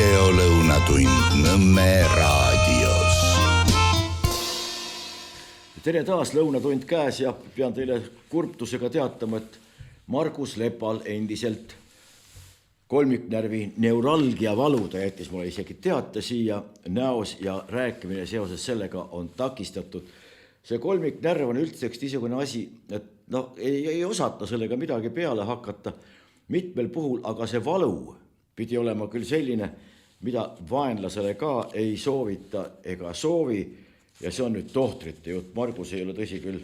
videolõunatund Nõmme raadios. Tere taas, lõunatund käes ja pean teile kurbtusega teatama, et Margus Lepal endiselt kolmiknärvi neuralgia valu, ta jättis mulle isegi teate siia näos ja rääkimine seoses sellega on takistatud. See kolmiknärv on üldseks niisugune asi, et ei osata sellega midagi peale hakata mitmel puhul, aga see valu pidi olema küll selline, mida vaenlasele ka ei soovita ega soovi, ja see on nüüd tohtrite jutt. Margus ei ole tõsi küll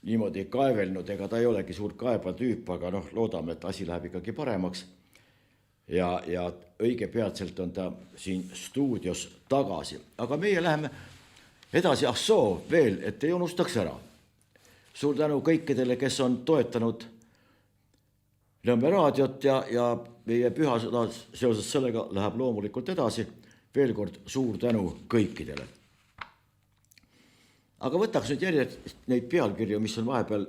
niimoodi kaevelnud, ega ta ei olegi suur kaebatüüp, aga loodame, et asi läheb ikkagi paremaks. Ja õige peatselt on ta siin stuudios tagasi. Aga meie läheme edasi, veel, et ei unustaks ära. Suur tänu kõikidele, kes on toetanud Nõmme raadiot ja meie pühasõda seoses sellega läheb loomulikult edasi. Veel kord suur tänu kõikidele. Aga võtaks nüüd järjest neid pealkirju, mis on vahepeal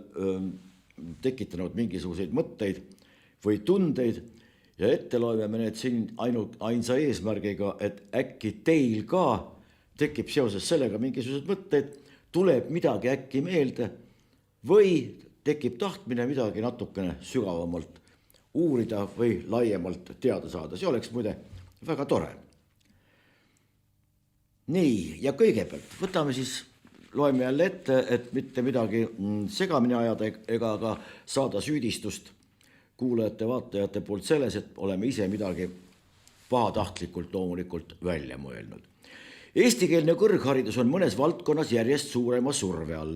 tekitanud mingisuguseid mõtteid või tundeid ja ette loeme need siin ainsa eesmärgiga, et äkki teil ka tekib seoses sellega mingisugused mõtteid, tuleb midagi äkki meelde või tekib tahtmine midagi natukene sügavamalt uurida või laiemalt teada saada. See oleks muide väga tore. Nii, ja kõigepealt võtame siis, loeme jälle ette, et mitte midagi segamini ajada ega ka saada süüdistust kuulajate, vaatajate poolt selles, et oleme ise midagi pahatahtlikult loomulikult välja mõelnud. Eestikeelne kõrgharidus on mõnes valdkonnas järjest suurema surve all.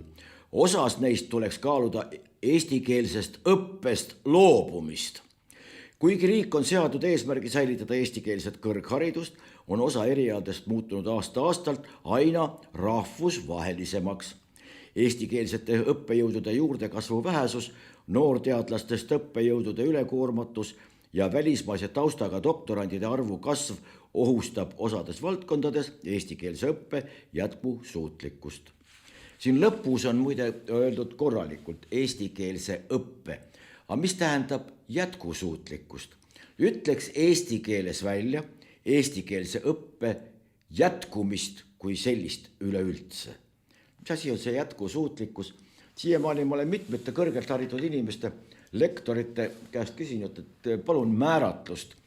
Osas neist tuleks kaaluda eestikeelsest õppest loobumist. Kuigi riik on seadnud eesmärgi säilitada eestikeelset kõrgharidust, on osa erialadest muutunud aasta-aastalt aina rahvusvahelisemaks. Eestikeelsete õppejõudude juurdekasvu vähesus, noorteadlastest õppejõudude ülekoormatus ja välismaise taustaga doktorandide arvu kasv ohustab osades valdkondades eestikeelse õppe jätkusuutlikkust. Siin lõpus on muide öeldud korralikult eestikeelse õppe. Aga mis tähendab jätkusuutlikkust? Ütleks eesti keeles välja eestikeelse õppe jätkumist kui sellist üleüldse. Mis asi on see jätkusuutlikkus? Siiamaani ma olen mitmete kõrgelt haritud inimeste, lektorite käest küsinud, et palun määratlust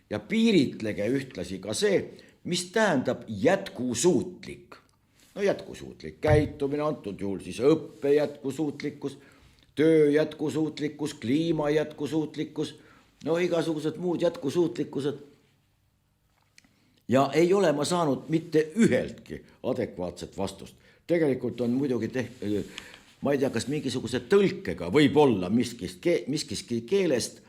ja piiritlege ühtlasi ka see, mis tähendab jätkusuutlik. Jätkusuutlik käitumine, antud juhul siis õppe jätkusuutlikkus, töö jätkusuutlikkus, kliima jätkusuutlikkus, igasugused muud jätkusuutlikkused. Ja ei ole ma saanud mitte üheltki adekvaatset vastust. Tegelikult on muidugi ma ei tea, kas mingisuguse tõlkega võib olla miskiski keelest,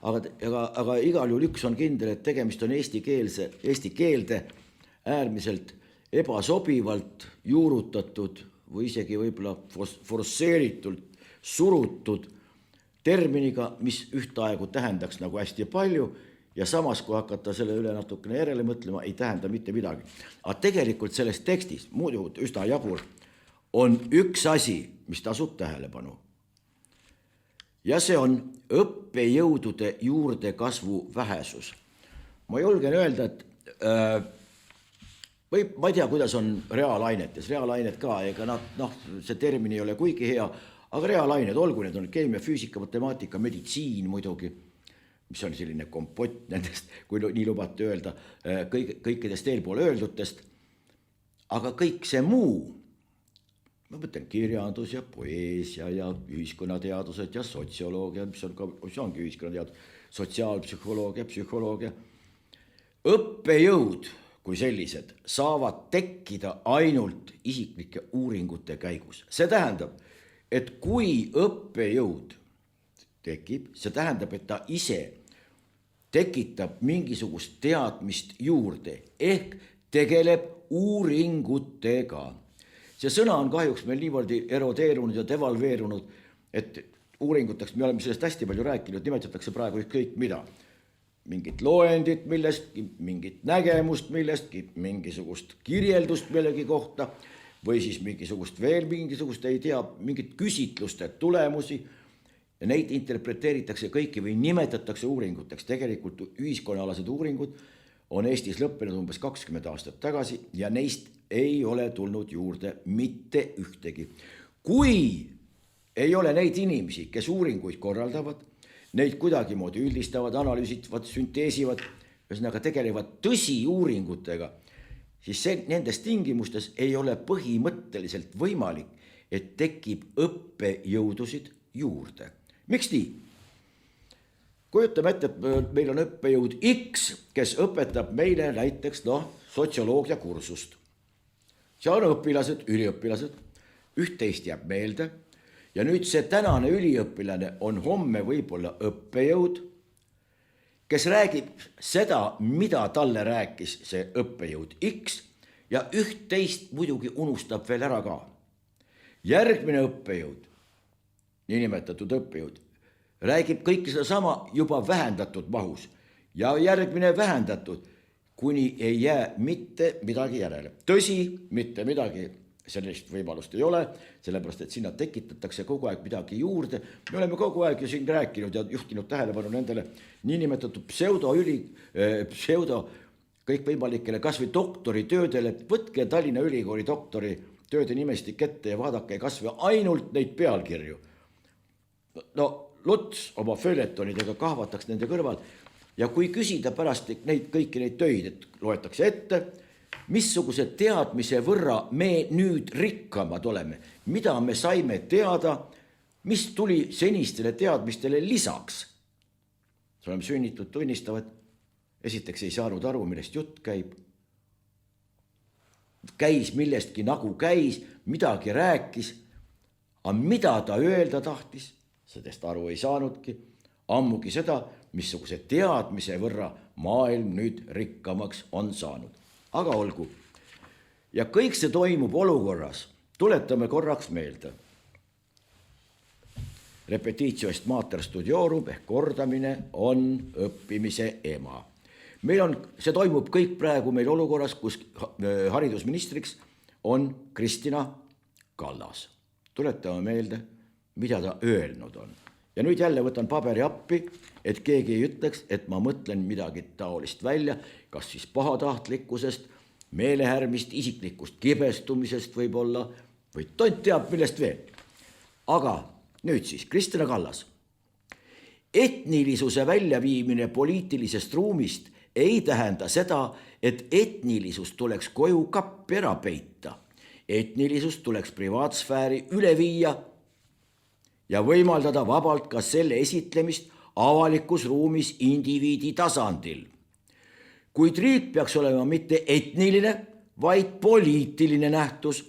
aga igal juhul üks on kindel, et tegemist on eesti keelde äärmiselt ebasobivalt juurutatud või isegi võib-olla forsseeritult surutud terminiga, mis ühtaegu tähendaks nagu hästi palju ja samas, kui hakata selle üle natukene järele mõtlema, ei tähenda mitte midagi. Aga tegelikult selles tekstis, muidu üsna jabur, on üks asi, mis tasub tähelepanu. Ja see on õppejõudude juurdekasvu vähesus. Ma julgen öelda, et ma ei tea, kuidas on reaalainetes. Reaalainet ka, ega see termin ei ole kuigi hea, aga reaalained, olgu need on keemia, füüsika, matemaatika, meditsiin muidugi, mis on selline kompott nendest, kui nii lubate öelda, kõikidest eelpool öeldutest. Aga kõik see muu, ma mõtlen kirjandus ja poeesia ja ühiskonnateadused ja sotsioloogia, mis ongi ühiskonnateadus, sotsiaalpsühholoogia, psühholoogia, õppejõud kui sellised saavad tekkida ainult isiklike uuringute käigus. See tähendab, et kui õppejõud tekib, see tähendab, et ta ise tekitab mingisugust teadmist juurde ehk tegeleb uuringutega. See sõna on kahjuks meil niimoodi erodeerunud ja devalveerunud, et uuringuteks, me oleme sellest hästi palju rääkinud, nimetatakse praegu kõik mida. Mingit loendit millestki, mingit nägemust millestki, mingisugust kirjeldust millegi kohta või siis mingisugust ei tea, mingit küsitluste tulemusi ja neid interpreteeritakse kõiki või nimetatakse uuringuteks. Tegelikult ühiskonnaalased uuringud on Eestis lõppenud umbes 20 aastat tagasi ja neist ei ole tulnud juurde mitte ühtegi. Kui ei ole neid inimesi, kes uuringuid korraldavad, neid kuidagimoodi üldistavad, analüüsivad, sünteesivad, ühesõnaga tegelevad tõsiuuringutega, siis nendes tingimustes ei ole põhimõtteliselt võimalik, et tekib õppejõudusid juurde. Miks nii? Kujutame ette, et meil on õppejõud X, kes õpetab meile näiteks sotsioloogia kursust. Seal on õpilased, üliõpilased, üht-teist jääb meelde ja nüüd see tänane üliõpilane on homme võib-olla õppejõud, kes räägib seda, mida talle rääkis see õppejõud X ja üht-teist muidugi unustab veel ära ka. Järgmine õppejõud, niinimetatud õppejõud, räägib kõike seda sama juba vähendatud mahus ja järgmine vähendatud, kuni ei jää mitte midagi järele. Tõsi, mitte midagi sellist võimalust ei ole, sellepärast et sinna tekitatakse kogu aeg midagi juurde. Me oleme kogu aeg ju siin rääkinud ja juhtinud tähelepanu nendele niinimetatud pseudo kõikvõimalikele kas või doktoritöödele. Võtke Tallinna Ülikooli doktoritööde nimestik ette ja vaadake kas või ainult neid pealkirju. No Luts oma följetonidega kahvataks nende kõrval ja kui küsida pärast kõiki neid töid, et loetakse ette, missuguse teadmise võrra me nüüd rikkamad oleme, mida me saime teada, mis tuli senistele teadmistele lisaks. Oleme sünnitud tunnistavad, esiteks ei saanud aru, millest jutt käib. Käis millestki nagu käis, midagi rääkis, aga mida ta öelda tahtis, sellest aru ei saanudki, ammugi seda, missuguse teadmise võrra maailm nüüd rikkamaks on saanud. Aga olgu. Ja kõik see toimub olukorras. Tuletame korraks meelde. Repetitio est mater studiorum ehk kordamine on õppimise ema. See toimub kõik praegu meil olukorras, kus haridusministriks on Kristina Kallas. Tuletame meelde, mida ta öelnud on. Ja nüüd jälle võtan paberi appi, et keegi ei ütleks, et ma mõtlen midagi taolist välja, kas siis pahatahtlikkusest, meelehärmist, isiklikust kibestumisest võib-olla, või tont teab millest veel. Aga nüüd siis Kristina Kallas. Etnilisuse väljaviimine poliitilisest ruumist ei tähenda seda, et etnilisus tuleks koju kappi ära peita. Etnilisus tuleks privaatsfääri üle viia ja võimaldada vabalt ka selle esitlemist avalikus ruumis indiviidi tasandil. Kuid riik peaks olema mitte etniline, vaid poliitiline nähtus.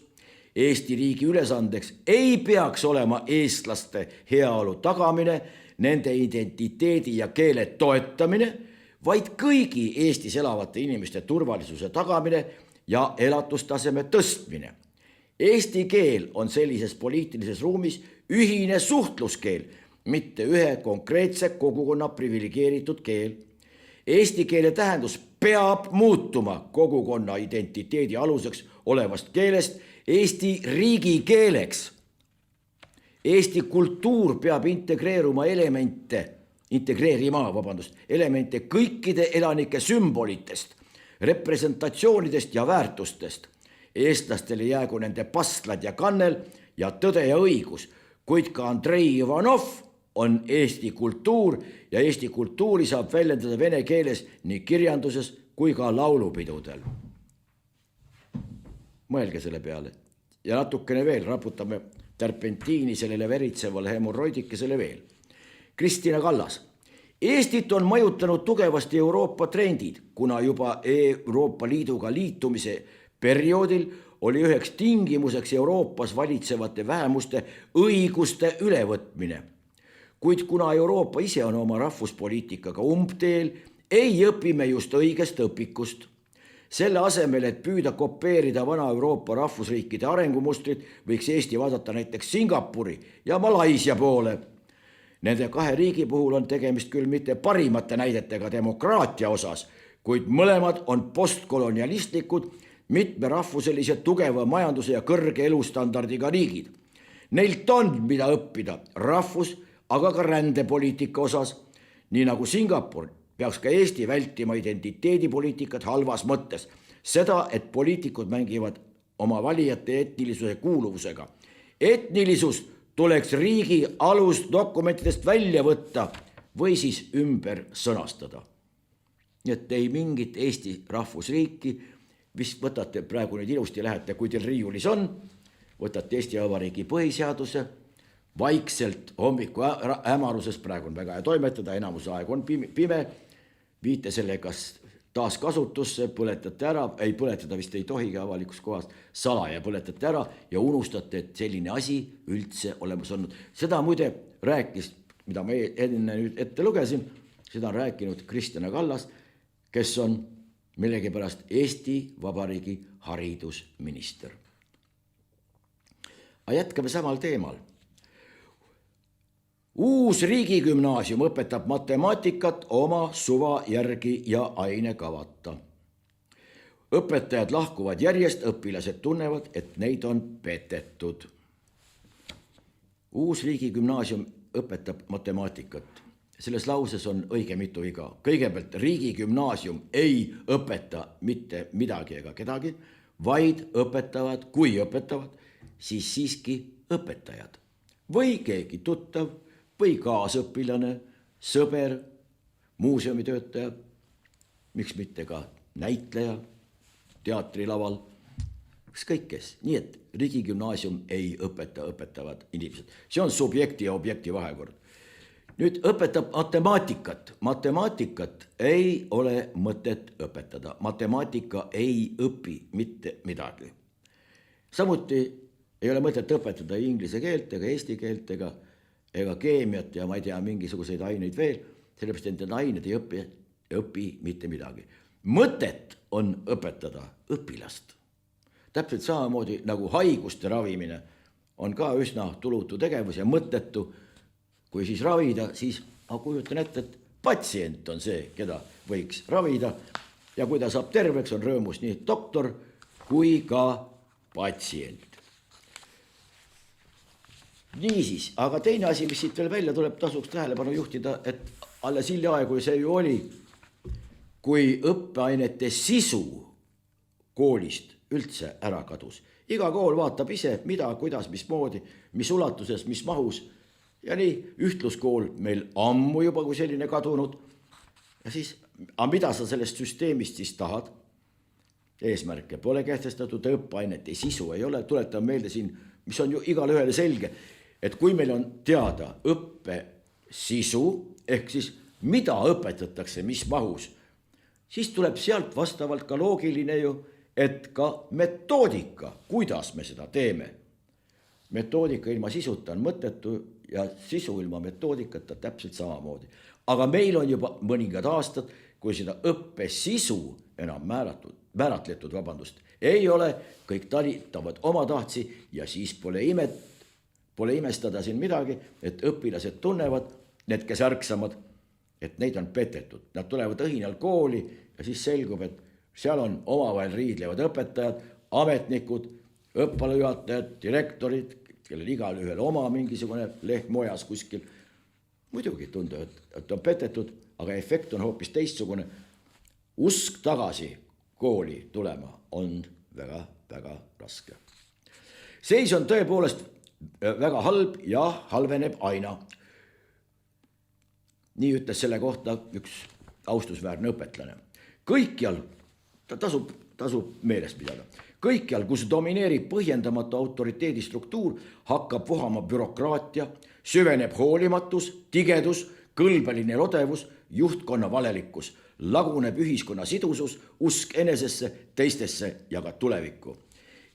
Eesti riigi ülesandeks ei peaks olema eestlaste heaolu tagamine, nende identiteedi ja keele toetamine, vaid kõigi Eestis elavate inimeste turvalisuse tagamine ja elatustaseme tõstmine. Eesti keel on sellises poliitilises ruumis ühine suhtluskeel, mitte ühe konkreetse kogukonna privilegeeritud keel. Eesti keele tähendus peab muutuma kogukonna identiteedi aluseks olevast keelest Eesti riigi keeleks. Eesti kultuur peab integreerima elemente kõikide elanike sümbolitest, representatsioonidest ja väärtustest. Eestlastele jäägu nende pastlad ja kannel ja tõde ja õigus, kuid ka Andrei Ivanov on Eesti kultuur ja Eesti kultuuri saab väljendada vene keeles nii kirjanduses kui ka laulupidudel. Mõelge selle peale ja natukene veel raputame terpentiini sellele veritsevale hemorroidikesele veel. Kristina Kallas. Eestit on mõjutanud tugevasti Euroopa trendid, kuna juba Euroopa Liiduga liitumise perioodil oli üheks tingimuseks Euroopas valitsevate vähemuste õiguste ülevõtmine. Kuid kuna Euroopa ise on oma rahvuspoliitikaga umbteel, ei õpi me just õigest õpikust. Selle asemel, et püüda kopeerida vana Euroopa rahvusriikide arengumustrit, võiks Eesti vaadata näiteks Singapuri ja Malaisia poole. Nende kahe riigi puhul on tegemist küll mitte parimate näidetega demokraatia osas, kuid mõlemad on postkolonialistlikud, mitmerahvuselise tugeva majanduse ja kõrge elustandardiga riigid. Neilt on mida õppida rahvus, aga ka rändepoliitika osas, nii nagu Singapur peaks ka Eesti vältima identiteedipoliitikat halvas mõttes. Seda, et poliitikud mängivad oma valijate etnilisuse kuuluvusega. Etnilisus tuleks riigi alusdokumentidest välja võtta või siis ümber sõnastada. Nii et ei mingit Eesti rahvusriiki, mis võtate praegu nüüd ilusti lähete, kui teil riiulis on, võtate Eesti Vabariigi põhiseaduse, vaikselt hommiku hämaruses, praegu on väga hea toimetada, enamus aeg on pime, viite selle kas taaskasutusse, põletate ära, ei põletada vist ei tohigi avalikus kohas, salaja põletate ära ja unustate, et selline asi üldse olemas olnud. Seda muide rääkis, mida ma enne nüüd ette lugesin, seda on rääkinud Kristjan Kallas, kes on millegipärast Eesti Vabariigi haridusminister. Aga jätkame samal teemal. Uus riigigümnaasium õpetab matemaatikat oma suva järgi ja ainekavata. Õpetajad lahkuvad järjest, õpilased tunnevad, et neid on petetud. Uus riigigümnaasium õpetab matemaatikat. Selles lauses on õige mitu viga. Kõigepealt riigigümnaasium ei õpeta mitte midagi ega kedagi, vaid õpetavad, kui õpetavad, siis siiski õpetajad. Või keegi tuttav, või kaasõpilane, sõber, muuseumitöötaja, miks mitte ka näitleja, teatrilaval, ükskõik kes. Nii et riigigümnaasium ei õpeta, õpetavad inimesed. See on subjekti ja objekti vahekord. Nüüd õpetab matemaatikat. Matemaatikat ei ole mõtet õpetada. Matemaatika ei õpi mitte midagi. Samuti ei ole mõtet õpetada inglise keelt ega eesti keelt ega keemiat ja ma ei tea, mingisuguseid aineid veel, sellepärast et need ained ei õpi mitte midagi. Mõtet on õpetada õpilast. Täpselt samamoodi nagu haiguste ravimine on ka üsna tulutu tegevus ja mõttetu. Kui siis ravida, siis ma kujutan ette, et patsient on see, keda võiks ravida ja kui ta saab terveks, on rõõmus nii doktor kui ka patsient. Niisiis, aga teine asi, mis siit veel välja tuleb, tasuks tähelepanu juhtida, et alles hiljaaegu see ju oli, kui õppeainete sisu koolist üldse ära kadus. Iga kool vaatab ise, mida, kuidas, mismoodi, mis ulatuses, mis mahus. Ja nii, ühtluskool meil ammu juba kui selline kadunud. Ja siis, aga mida sa sellest süsteemist siis tahad? Eesmärke pole kehtestatud, õppeainete sisu ei ole. Tuletan meelde siin, mis on ju igale ühele selge, et kui meil on teada õppe sisu, ehk siis mida õpetatakse, mis mahus, siis tuleb sealt vastavalt ka loogiline ju, et ka metoodika, kuidas me seda teeme. Metoodika ilma sisuta on mõttetu ja sisu ilma metoodikata täpselt samamoodi. Aga meil on juba mõningad aastad, kui seda õppe sisu enam määratletud, ei ole, kõik talitavad oma tahtsi ja siis pole imestada siin midagi, et õpilased tunnevad, need, kes ärksamad, et neid on petetud. Nad tulevad õhinal kooli ja siis selgub, et seal on omavahel riidlevad õpetajad, ametnikud, õppealajuhatajad, direktorid, kellel igal ühel oma mingisugune lehm ojas kuskil. Muidugi tunduvad, et on petetud, aga efekt on hoopis teistsugune. Usk tagasi kooli tulema on väga, väga raske. Seis on tõepoolest väga halb ja halveneb aina. Nii ütles selle kohta üks austusväärne õpetlane. Kõikjal, tasub meeles pidada, kõikjal, kus domineerib põhjendamatu autoriteedi struktuur, hakkab vohama bürokraatia, süveneb hoolimatus, tigedus, kõlbeline rodevus, juhtkonna valelikkus, laguneb ühiskonna sidusus, usk enesesse, teistesse ja ka tulevikku.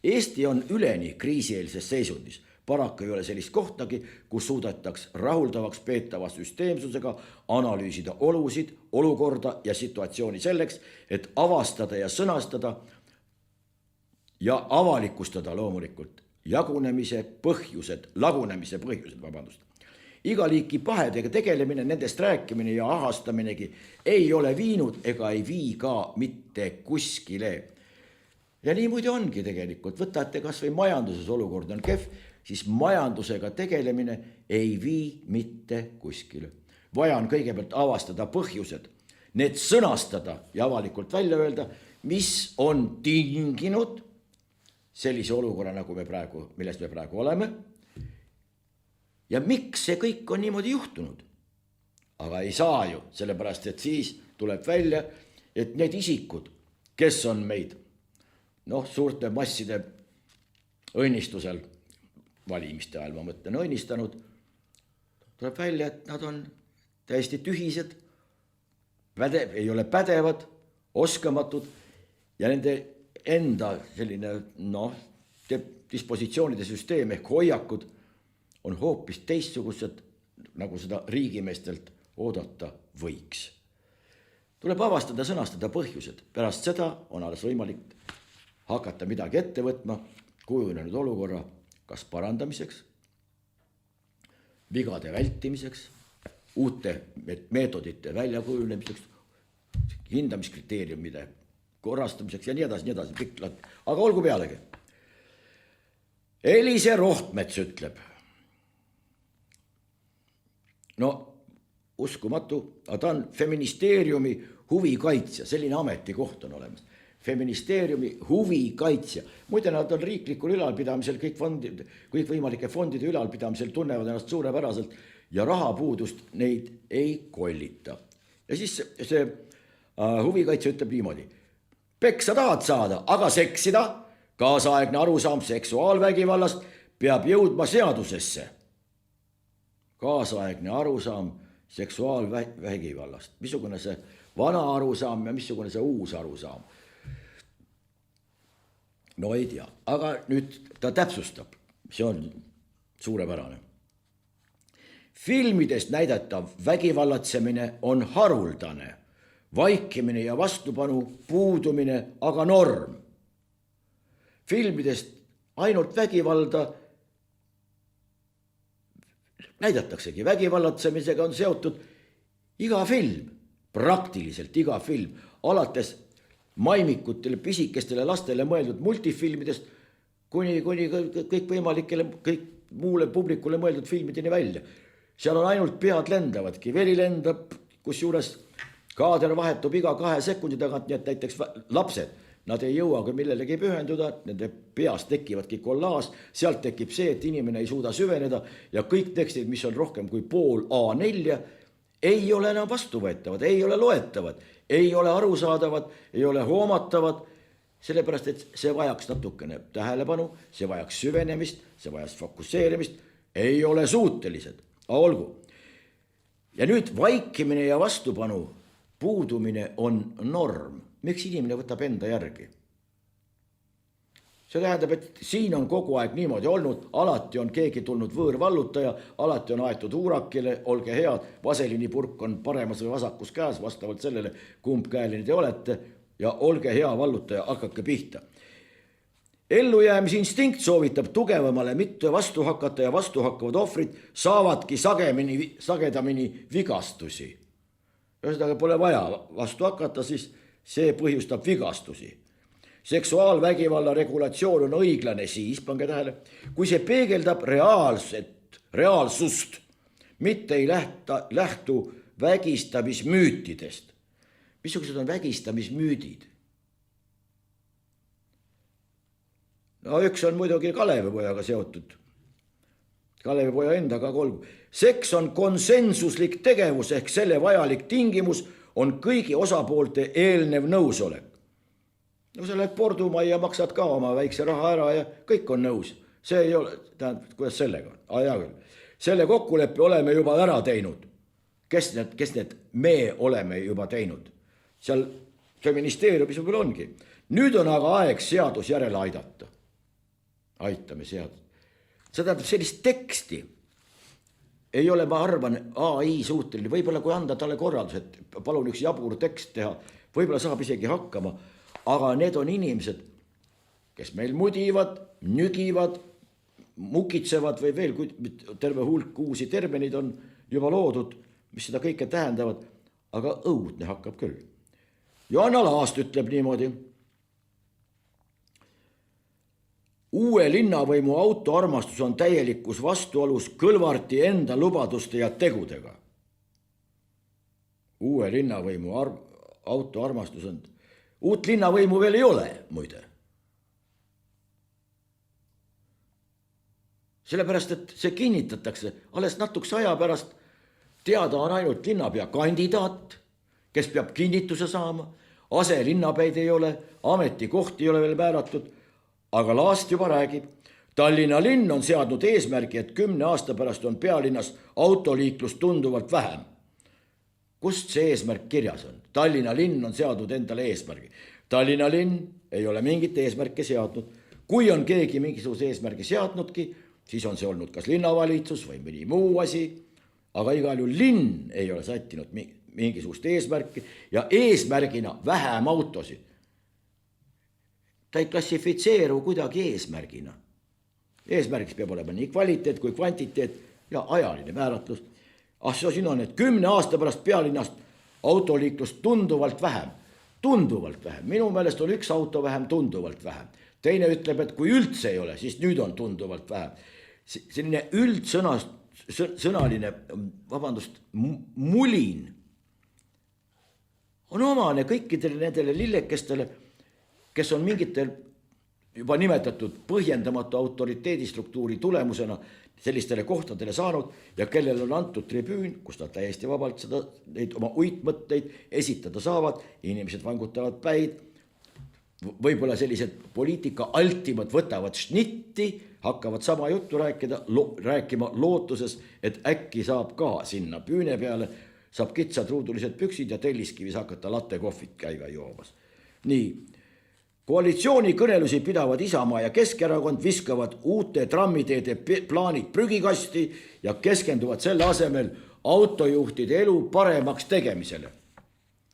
Eesti on üleni kriisieelses seisundis. Paraku ei ole sellist kohtagi, kus suudetaks rahuldavaks peetava süsteemsusega analüüsida olusid, olukorda ja situatsiooni selleks, et avastada ja sõnastada ja avalikustada loomulikult lagunemise põhjused. Iga liiki pahedega tegelemine, nendest rääkimine ja ahastaminegi ei ole viinud ega ei vii ka mitte kuskile. Ja nii muide ongi tegelikult, võtate kas või majanduses olukord on kehv, siis majandusega tegelemine ei vii mitte kuskile. Vaja on kõigepealt avastada põhjused need sõnastada ja avalikult välja öelda, mis on tinginud sellise olukorra, nagu millest me praegu oleme. Ja miks see kõik on niimoodi juhtunud? Aga ei saa ju, sellepärast, et siis tuleb välja, et need isikud, kes on meid suurte masside õnnistusel, valimiste ajal ma mõtlen õnnistanud, tuleb välja, et nad on täiesti tühised, ei ole pädevad, oskamatud ja nende enda selline dispositsioonide süsteem ehk hoiakud on hoopis teistsugused, nagu seda riigimeestelt oodata võiks. Tuleb avastada, sõnastada põhjused. Pärast seda on alles võimalik hakata midagi ette võtma kujunenud olukorra kas parandamiseks, vigade vältimiseks, uute meetodite väljakujunemiseks, hindamiskriteeriumide korrastamiseks ja nii edasi. Aga olgu pealegi. Elise Rohtmets ütleb, uskumatu, aga ta on feministeeriumi huvikaitsja, selline ametikoht on olemas. Feministeeriumi huvikaitsja. Muide, nad on riiklikul ülalpidamisel, kõik võimalike fondide ülalpidamisel tunnevad ennast suurepäraselt ja rahapuudust neid ei kollita. Ja siis see huvikaitsja ütleb niimoodi. Peksa tahad saada, aga seksida, kaasaegne arusaam seksuaalvägivallast peab jõudma seadusesse. Kaasaegne arusaam seksuaalvägivallast. Missugune see vana arusaam ja missugune see uus arusaam? No ei tea, aga nüüd ta täpsustab, see on suurepärane. Filmidest näidatav vägivallatsemine on haruldane, vaikimine ja vastupanu puudumine aga norm. Filmidest ainult vägivalda näidataksegi, vägivallatsemisega on seotud iga film, praktiliselt iga film, alates maimikutele, pisikestele lastele mõeldud multifilmidest kuni kõikvõimalikele, kõik muule publikule mõeldud filmideni välja. Seal on ainult pead lendavadki, veri lendab, kusjuures kaader vahetub iga 2 sekundi tagant, nii et näiteks lapsed, nad ei jõua ka millelegi pühenduda, nende peas tekivadki kollaas, sealt tekib see, et inimene ei suuda süveneda ja kõik tekstid, mis on rohkem kui pool A4, ei ole enam vastuvõetavad, ei ole loetavad, ei ole arusaadavad, ei ole hoomatavad, sellepärast, et see vajaks natukene tähelepanu, see vajaks süvenemist, see vajaks fokusseerimist, ei ole suutelised, aga olgu. Ja nüüd vaikimine ja vastupanu puudumine on norm. Miks inimene võtab enda järgi? See tähendab, et siin on kogu aeg niimoodi olnud, alati on keegi tulnud võõrvallutaja, alati on aetud huurakile, olge head, vaselinipurk on paremas või vasakus käes, vastavalt sellele, kumb käeline te olete, ja olge hea vallutaja, hakake pihta. Ellujäämisinstinkt soovitab tugevamale mitte vastu hakata ja vastu hakkavad ohvrid saavadki sagedamini vigastusi. Ühesõnaga pole vaja vastu hakata, siis see põhjustab vigastusi. Seksuaalvägivalla regulatsioon on õiglane siis, pange tähele, kui see peegeldab reaalsust, mitte ei lähtu vägistamismüütidest. Missugused on vägistamismüüdid? Üks on muidugi Kalevipojaga seotud. Kalevipoja endaga kolm. Seks on konsensuslik tegevus ehk selle vajalik tingimus on kõigi osapoolte eelnev nõusolek. Sa lähed Pordumajja, maksad ka oma väikse raha ära ja kõik on nõus. See ei ole, tähendab, kuidas sellega on? Selle kokkuleppe oleme juba ära teinud. Kes need me oleme juba teinud? Seal ministeeriumis võib-olla ongi. Nüüd on aga aeg seadus järele aidata. Aitame seadus. See tähendab sellist teksti. Ei ole, ma arvan, AI suhteline. Võib-olla kui anda talle korraldus, et palun üks jabur tekst teha, võib-olla saab isegi hakkama. Aga need on inimesed, kes meil mudivad, nügivad, mukitsevad või veel terve hulk uusi terminid on juba loodud, mis seda kõike tähendavad, aga õudne hakkab küll. Johanna Laast ütleb niimoodi. Uue linnavõimu autoarmastus on täielikus vastuolus Kõlvarti enda lubaduste ja tegudega. uue linnavõimu autoarmastus on. Uut linnavõimu veel ei ole, muide. Sellepärast, et see kinnitatakse, alles natukese aja pärast teada on ainult linnapea kandidaat, kes peab kinnituse saama, aselinnapäid ei ole, ametikohti ei ole veel määratud, aga Laast juba räägib. Tallinna linn on seadnud eesmärgi, et 10 aasta pärast on pealinnas autoliiklust tunduvalt vähem. Kust see eesmärk kirjas on? Tallinna linn on seadnud endale eesmärgi. Tallinna linn ei ole mingit eesmärki seadnud. Kui on keegi mingisuguse eesmärgi seadnudki, siis on see olnud kas linnavalitsus või mõni muu asi, aga igal juhul linn ei ole sättinud mingisugust eesmärki ja eesmärgina vähem autosid. Ta ei klassifitseeru kuidagi eesmärgina. Eesmärgiks peab olema nii kvaliteet kui kvantiteet ja ajaline määratlus. Siin on, et 10 aasta pärast pealinnast autoliiklust tunduvalt vähem. Tunduvalt vähem. Minu meelest on üks auto vähem, tunduvalt vähem. Teine ütleb, et kui üldse ei ole, siis nüüd on tunduvalt vähem. Selline üldsõnaline, mulin on omane kõikidele nendele lillekestele, kes on mingitel juba nimetatud põhjendamatu autoriteedistruktuuri tulemusena sellistele kohtadele saanud ja kellel on antud tribüün, kus nad täiesti vabalt neid oma uitmõtteid esitada saavad, inimesed vangutavad päid, võib-olla sellised poliitika altimad võtavad šnitti, hakkavad sama juttu rääkima lootuses, et äkki saab ka sinna püüne peale, saab kitsad ruudulised püksid ja telliskivis hakata latte kohvit käiva joomas. Nii. Koalitsiooni kõnelusi pidavad Isamaa ja Keskerakond viskavad uute trammiteede plaanid prügikasti ja keskenduvad selle asemel autojuhtide elu paremaks tegemisele.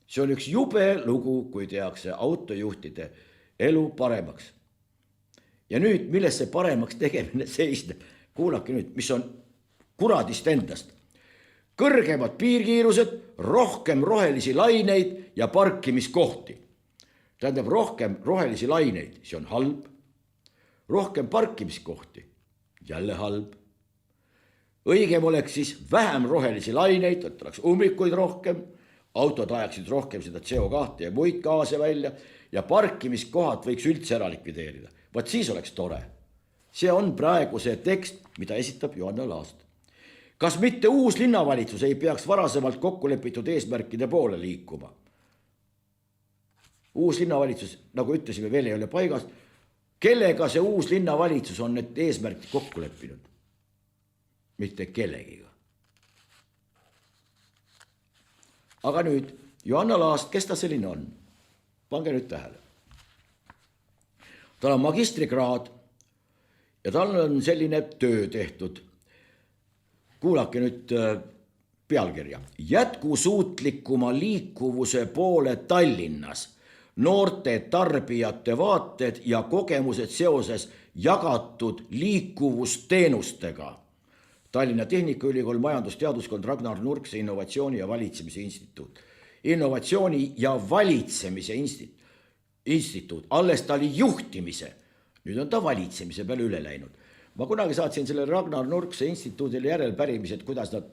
See on üks jube lugu, kui tehakse autojuhtide elu paremaks. Ja nüüd, milles see paremaks tegemine seisneb? Kuulake nüüd, mis on kuradist endast. Kõrgemad piirkiirused, rohkem rohelisi laineid ja parkimiskohti. Tähendab rohkem rohelisi laineid, see on halb. Rohkem parkimiskohti, jälle halb. Õigem oleks siis vähem rohelisi laineid, et oleks ummikuid rohkem, autod ajaksid rohkem seda CO2 ja muid gaase välja ja parkimiskohad võiks üldse ära likvideerida. Vaat siis oleks tore. See on praegu see tekst, mida esitab Johanna Laast. Kas mitte uus linnavalitsus ei peaks varasemalt kokkulepitud eesmärkide poole liikuma? Uus linnavalitsus, nagu ütlesime, veel ei ole paigas. Kellega see uus linnavalitsus on need eesmärgid kokku leppinud? Mitte kellegiga. Aga nüüd, Johanna Laast, kes ta selline on? Pange nüüd tähele. Tal on magistrikraad ja tal on selline töö tehtud. Kuulake nüüd pealkirja. Jätkusuutlikuma liikuvuse poole Tallinnas. Noorte tarbijate vaated ja kogemused seoses jagatud liikuvusteenustega. Tallinna Tehnikaülikool majandusteaduskond Ragnar Nurkse innovatsiooni ja valitsemise instituut. Innovatsiooni ja valitsemise instituut. Alles ta oli juhtimise. Nüüd on ta valitsemise peale üle läinud. Ma kunagi saatsin selle Ragnar Nurkse instituudile järelpärimised, kuidas nad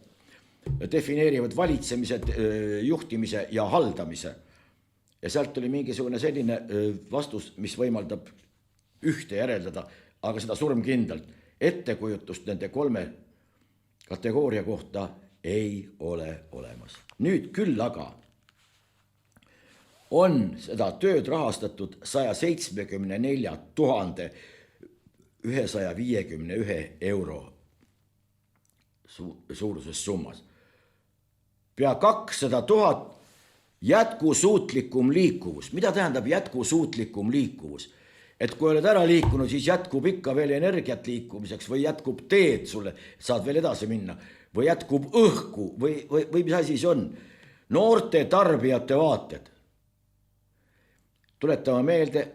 defineerivad valitsemised, juhtimise ja haldamise. Ja sealt tuli mingisugune selline vastus, mis võimaldab ühte järeldada, aga seda surmkindlalt. Ettekujutust nende 3 kategooria kohta ei ole olemas. Nüüd küll aga on seda tööd rahastatud 174 151 euro suuruses summas. Pea 200 000 jätkusuutlikum liikuvus. Mida tähendab jätkusuutlikum liikuvus? Et kui oled ära liikunud, siis jätkub ikka veel energiat liikumiseks või jätkub teed sulle, saad veel edasi minna või jätkub õhku või mis asi see on? Noorte tarbijate vaated. Tuletame meelde,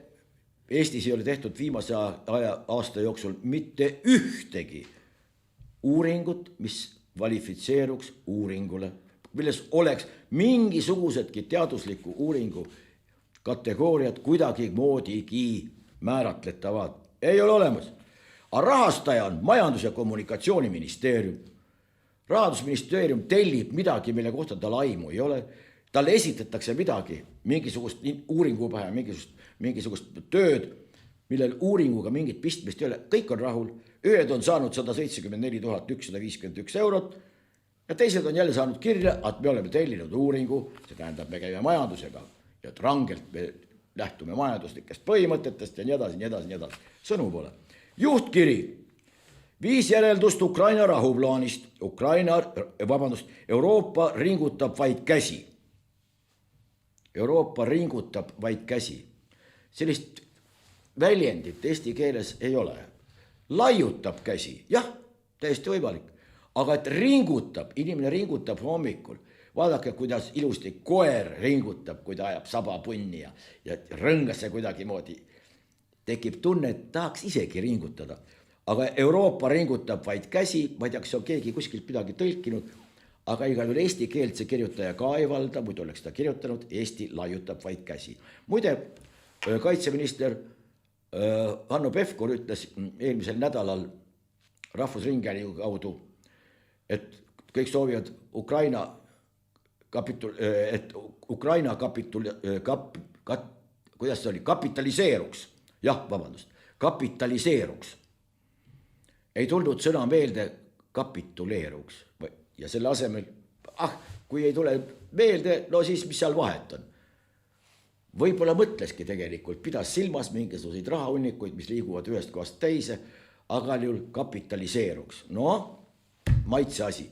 Eestis ei ole tehtud viimase aasta jooksul mitte ühtegi uuringut, mis kvalifitseeruks uuringule, milles oleks mingisugusedki teadusliku uuringu kategooriad kuidagi moodigi määratletavad. Ei ole olemas. Aga rahastaja on Majandus- ja Kommunikatsiooniministeerium. Rahandusministeerium tellib midagi, mille kohta tal aimu ei ole. talle esitatakse midagi, mingisugust uuringupähe, mingisugust tööd, millel uuringuga mingit pistmist ei ole, kõik on rahul, ühed on saanud 174 151 eurot ja teised on jälle saanud kirja, et me oleme tellinud uuringu, see tähendab, me käime majandusega ja et rangelt me lähtume majanduslikest põhimõtetest ja nii edasi, nii edasi, nii edasi. Sõnu pole. Juhtkiri. 5 järeldust Ukraina rahuplaanist. Euroopa ringutab vaid käsi. Euroopa ringutab vaid käsi. Sellist väljendit eesti keeles ei ole. Laiutab käsi. Jah, täiesti võimalik. Aga et ringutab, inimene ringutab hommikul. Vaadake, kuidas ilusti koer ringutab, kui ta ajab sabapunni ja rõngas see kuidagi moodi. Tekib tunne, et tahaks isegi ringutada. Aga Euroopa ringutab vaid käsi, ma ei tea, kas on keegi kuskilt midagi tõlkinud, aga igal juhul eesti keelt see kirjutaja ka ei valda, muidu oleks ta kirjutanud, Eesti laiutab vaid käsi. Muide, kaitseminister Hanno Pevkur ütles eelmisel nädalal Rahvusringhäälingu kaudu, et kõik soovivad kapitaliseeruks. Jah, vabandust, kapitaliseeruks. Ei tulnud sõna meelde kapituleeruks ja selle asemel, kui ei tule meelde, no siis mis seal vahet on. Võib-olla mõtleski tegelikult, pidas silmas mingisuguseid rahaunnikuid, mis liiguvad ühest kohast teise, aga kapitaliseeruks. No, maitse asi.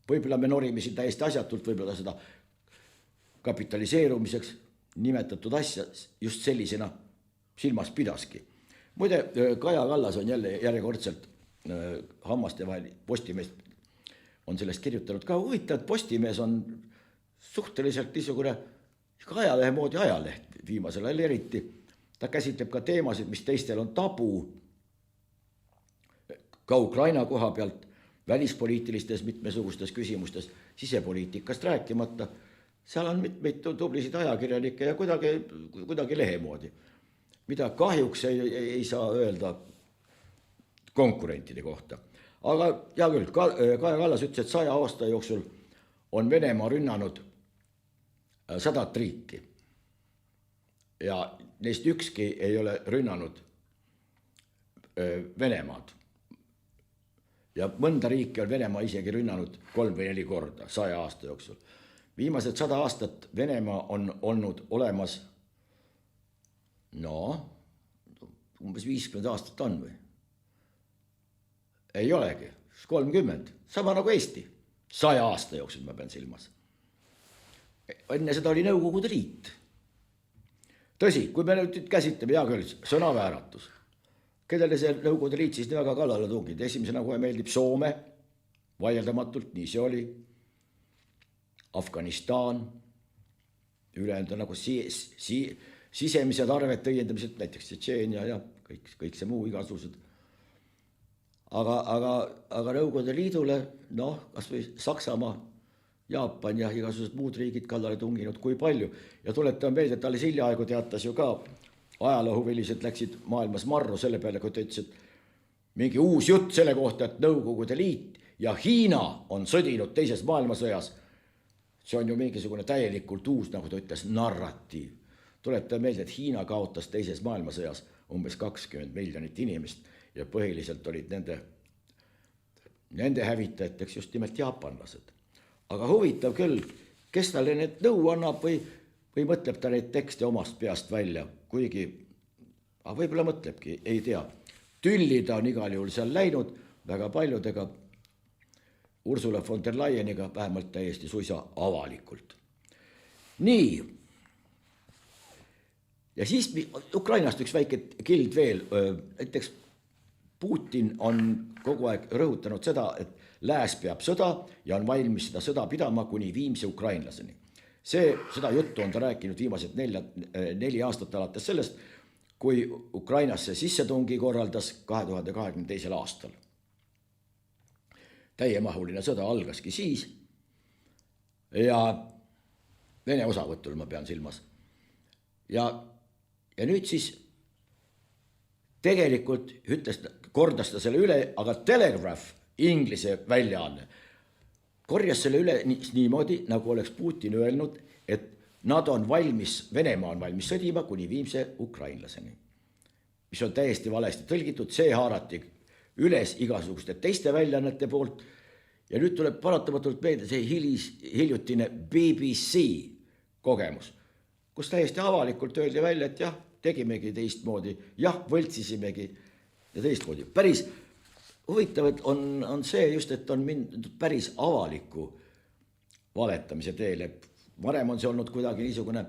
Võib-olla me norime siin täiesti asjatult, võib-olla seda kapitaliseerumiseks nimetatud asja just sellisena silmas pidaski. Muide, Kaja Kallas on jälle järjekordselt hammaste vahel, Postimees on sellest kirjutanud ka huvitav, et Postimees on suhteliselt niisugune ajalehe moodi ajaleht viimasel ajal eriti. Ta käsitleb ka teemasid, mis teistel on tabu, ka Ukraina koha pealt, välispoliitilistes mitmesugustes küsimustes, sisepoliitikast rääkimata. Seal on mitmeid tublisid ajakirjanikke ja kuidagi lehe moodi, mida kahjuks ei saa öelda konkurentide kohta. Aga hea küll, Kaja Kallas ütles, et 100 aasta jooksul on Venemaa rünnanud 100 riiki. Ja neist ükski ei ole rünnanud Venemaad. Ja mõnda riiki on Venemaa isegi rünnanud 3 või 4 korda 100 aasta jooksul. Viimased 100 aastat Venemaa on olnud olemas, umbes 50 aastat on või? Ei olegi, 30, sama nagu Eesti, 100 aasta jooksul ma pean silmas. Enne seda oli Nõukogude Liit. Tõsi, kui me nüüd käsitleme, hea küll, sõnavääratus. Kellele see Nõukogude Liit siis nii väga kallale tungid? Esimesena kohe meeldib Soome, vaieldamatult, nii see oli. Afganistan, ülejäänud on nagu sisemised arved tõiendamised, näiteks Tšetšeenia ja kõik see muu igasugused. Aga Nõukogude Liidule, kas või Saksamaa, Jaapan ja igasugused muud riigid kallale tunginud, kui palju. Ja tuletame meelde, et alles hiljaaegu teatas ju ka ajaloohuvilised läksid maailmas marru selle peale, kui ta ütles, et mingi uus jutt selle kohta, et Nõukogude Liit ja Hiina on sõdinud teises maailmasõjas. See on ju mingisugune täielikult uus, nagu ta ütles, narratiiv. Tuletame meelde, et Hiina kaotas teises maailmasõjas umbes 20 miljonit inimest ja põhiliselt olid nende hävitajateks just nimelt jaapanlased. Aga huvitav küll, kes talle need nõu annab või mõtleb ta neid tekste omast peast välja, kuigi, võib-olla mõtlebki, ei tea. Tülli ta on igal juhul seal läinud väga paljudega, Ursula von der Leyeniga vähemalt täiesti suisa avalikult. Nii, ja siis Ukrainast üks väike kild veel, näiteks Putin on kogu aeg rõhutanud seda, et lääs peab sõda ja on valmis seda sõda pidama kuni viimse ukrainlaseni. Seda juttu on ta rääkinud viimased 4 aastat alates sellest, kui Ukrainasse sissetungi korraldas 2022. aastal. Täiemahuline sõda algaski siis ja Vene osavõtul ma pean silmas. Ja nüüd siis tegelikult kordas ta selle üle, aga Telegraph, inglise väljaanne, korjas selle üle niimoodi, nagu oleks Putin öelnud, et nad on valmis, Venemaa on valmis sõdima kuni viimse ukrainlaseni. Mis on täiesti valesti tõlgitud, see haarati üles igasuguste teiste väljaannete poolt ja nüüd tuleb paratamatult meelde see hiljutine BBC kogemus, kus täiesti avalikult öeldi välja, et jah, tegimegi teistmoodi, jah, võltsisimegi ja teistmoodi. Päris huvitav on see just, et on mindud päris avaliku valetamise teele. Varem on see olnud kuidagi niisugune,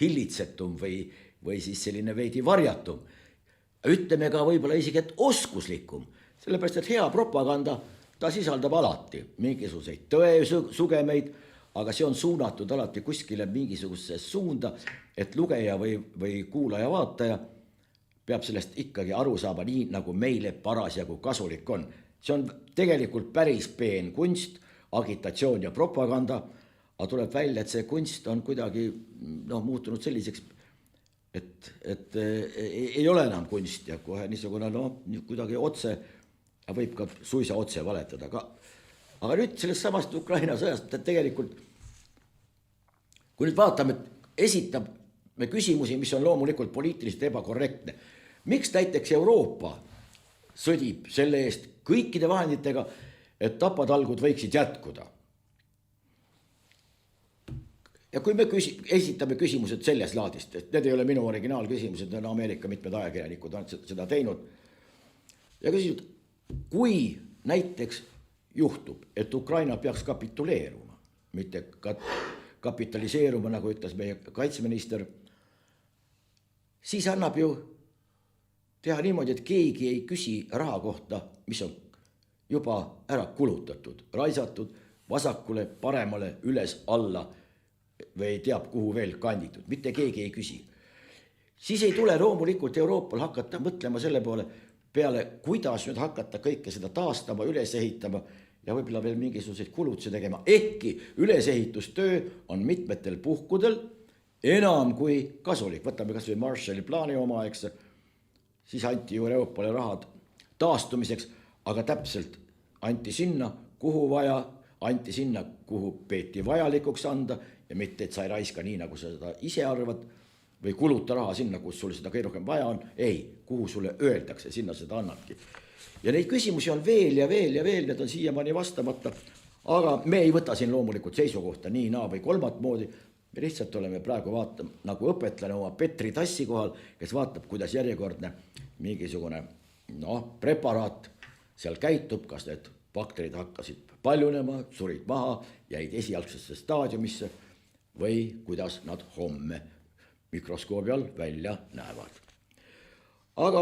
hillitsetum või siis selline veidi varjatum. Ütleme ka võib-olla isegi, et oskuslikum, sellepärast, et hea propaganda, ta sisaldab alati mingisuguseid tõesugemeid, aga see on suunatud alati kuskile mingisugusesse suunda, et lugeja või kuulaja vaataja peab sellest ikkagi aru saama nii, nagu meile parasjagu kasulik on. See on tegelikult päris peen kunst, agitatsioon ja propaganda, aga tuleb välja, et see kunst on kuidagi muutunud selliseks, et ei ole enam kunst ja kohe niisugune kuidagi otse, ja võib ka suisa otse valetada. Aga nüüd sellest samast Ukraina sõjast, et tegelikult, kui nüüd vaatame, esitame küsimusi, mis on loomulikult poliitiliselt ebakorrektne. Miks näiteks Euroopa sõdib selle eest kõikide vahenditega, et tapatalgud võiksid jätkuda? Ja kui me esitame küsimused selles laadist, et need ei ole minu originaalküsimused, on Ameerika mitmed ajakirjanikud on seda teinud, ja küsinud, kui näiteks juhtub, et Ukraina peaks kapituleeruma, mitte kapitaliseeruma, nagu ütles meie kaitseminister, siis annab ju teha niimoodi, et keegi ei küsi raha kohta, mis on juba ära kulutatud, raisatud vasakule, paremale, üles, alla või teab, kuhu veel kanditud. Mitte keegi ei küsi. Siis ei tule loomulikult Euroopal hakata mõtlema selle peale, kuidas nüüd hakata kõike seda taastama, üles ehitama ja võib-olla veel mingisuguseid kulutusi tegema. Ehkki ülesehitustöö on mitmetel puhkudel enam kui kasulik. Võtame kas või Marshalli plaani omaaegse, siis anti ju Euroopale rahad taastumiseks, aga täpselt anti sinna, kuhu vaja, anti sinna, kuhu peeti vajalikuks anda ja mitte, et sa ei raiska nii, nagu sa seda ise arvad või kuluta raha sinna, kus sul seda kõige rohkem vaja on. Ei, kuhu sulle öeldakse, sinna seda annabki. Ja neid küsimusi on veel ja veel ja veel, need on siiamaani vastamata, aga me ei võta siin loomulikult seisukohta nii, naa või kolmat moodi. Me lihtsalt oleme praegu vaatama, nagu õpetlane oma Petri tassi kohal, kes vaatab, kuidas järjekordne mingisugune preparaat seal käitub, kas need bakterid hakkasid paljunema, surid maha, jäid esialgsesse staadiumisse või kuidas nad homme mikroskoobi all välja näevad. Aga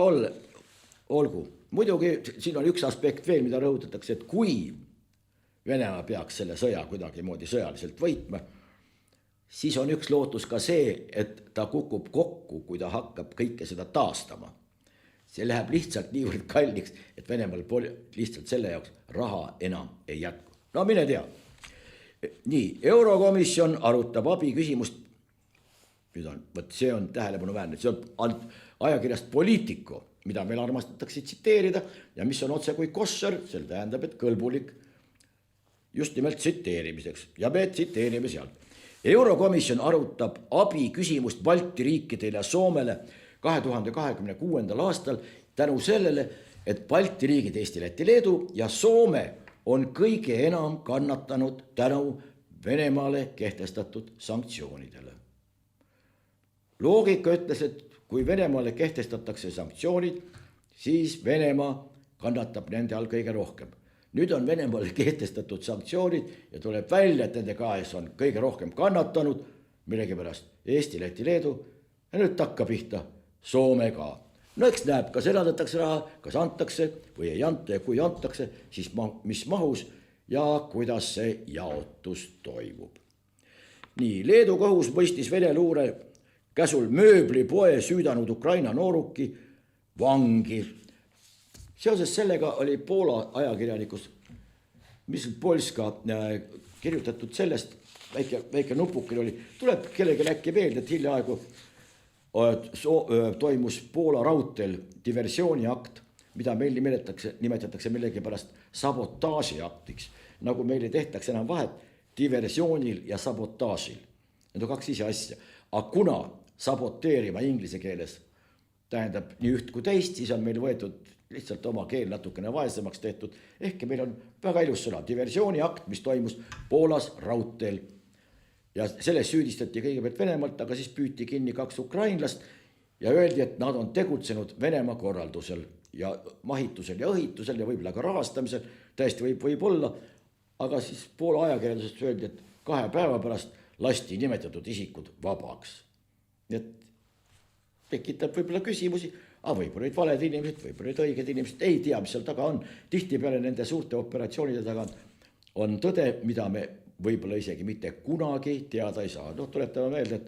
olgu, muidugi siin on üks aspekt veel, mida rõhutatakse, et kui Venemaa peaks selle sõja kuidagi moodi sõjaliselt võitma, siis on üks lootus ka see, et ta kukub kokku, kui ta hakkab kõike seda taastama. See läheb lihtsalt niivõrd kalliks, et Venemaal lihtsalt selle jaoks raha enam ei jätku. No mine tea. Nii, Eurokomisjon arutab abi küsimust, see on tähelepanu väärne, see on ajakirjast Politico, mida meil armastatakse tsiteerida ja mis on otse kui kosser, see tähendab, et kõlbulik just nimelt tsiteerimiseks ja me tsiteerime sealt. Eurokomisjon arutab abi küsimust Balti riikidele ja Soomele 2026. aastal tänu sellele, et Balti riigid Eesti, Läti, Leedu ja Soome on kõige enam kannatanud tänu Venemaale kehtestatud sanktsioonidele. Loogika ütles, et kui Venemaale kehtestatakse sanktsioonid, siis Venemaa kannatab nende all kõige rohkem. Nüüd on Venemaale kehtestatud sanktsioonid ja tuleb välja, et nende käes on kõige rohkem kannatanud, millegipärast Eesti, Läti, Leedu ja nüüd takka pihta Soome ka. No eks näeb, kas eraldatakse raha, kas antakse või ei anta ja kui antakse, siis mis mahus ja kuidas see jaotus toimub. Nii, Leedu kohus mõistis Vene luure käsul mööblipoe süüdanud Ukraina nooruki vangi. Seoses sellega oli Poola ajakirjanikus, mis Polska kirjutatud sellest, väike nupukil oli, tuleb kellegi äkki meelde, et hiljaaegu toimus Poola raudteel diversiooniakt, mida meil nimetatakse millegipärast sabotaažiaktiks. nagu meil ei tehtaks enam vahet diversioonil ja sabotaažil. Need on kaks ise asja. Aga kuna saboteerima inglise keeles tähendab nii üht kui teist, siis on meil võetud lihtsalt oma keel natukene vaesemaks tehtud. Ehkki meil on väga ilus sõna, diversiooniakt, mis toimus Poolas raudteel. Ja selles süüdistati kõigepealt Venemaalt, aga siis püüti kinni 2 ukrainlast ja öeldi, et nad on tegutsenud Venemaa korraldusel ja mahitusel ja õhitusel ja võib-olla ka rahastamisel. Täiesti võib olla, aga siis Poola ajakirjandusest öeldi, et 2 päeva pärast lasti nimetatud isikud vabaks. Nii et tekitab võib-olla küsimusi, aga võib-olla need valed inimesed, võib-olla need õiged inimesed, ei tea, mis seal taga on. Tihtipeale nende suurte operatsioonide taga on tõde, mida me võib-olla isegi mitte kunagi teada ei saa. Tuletame meelde, et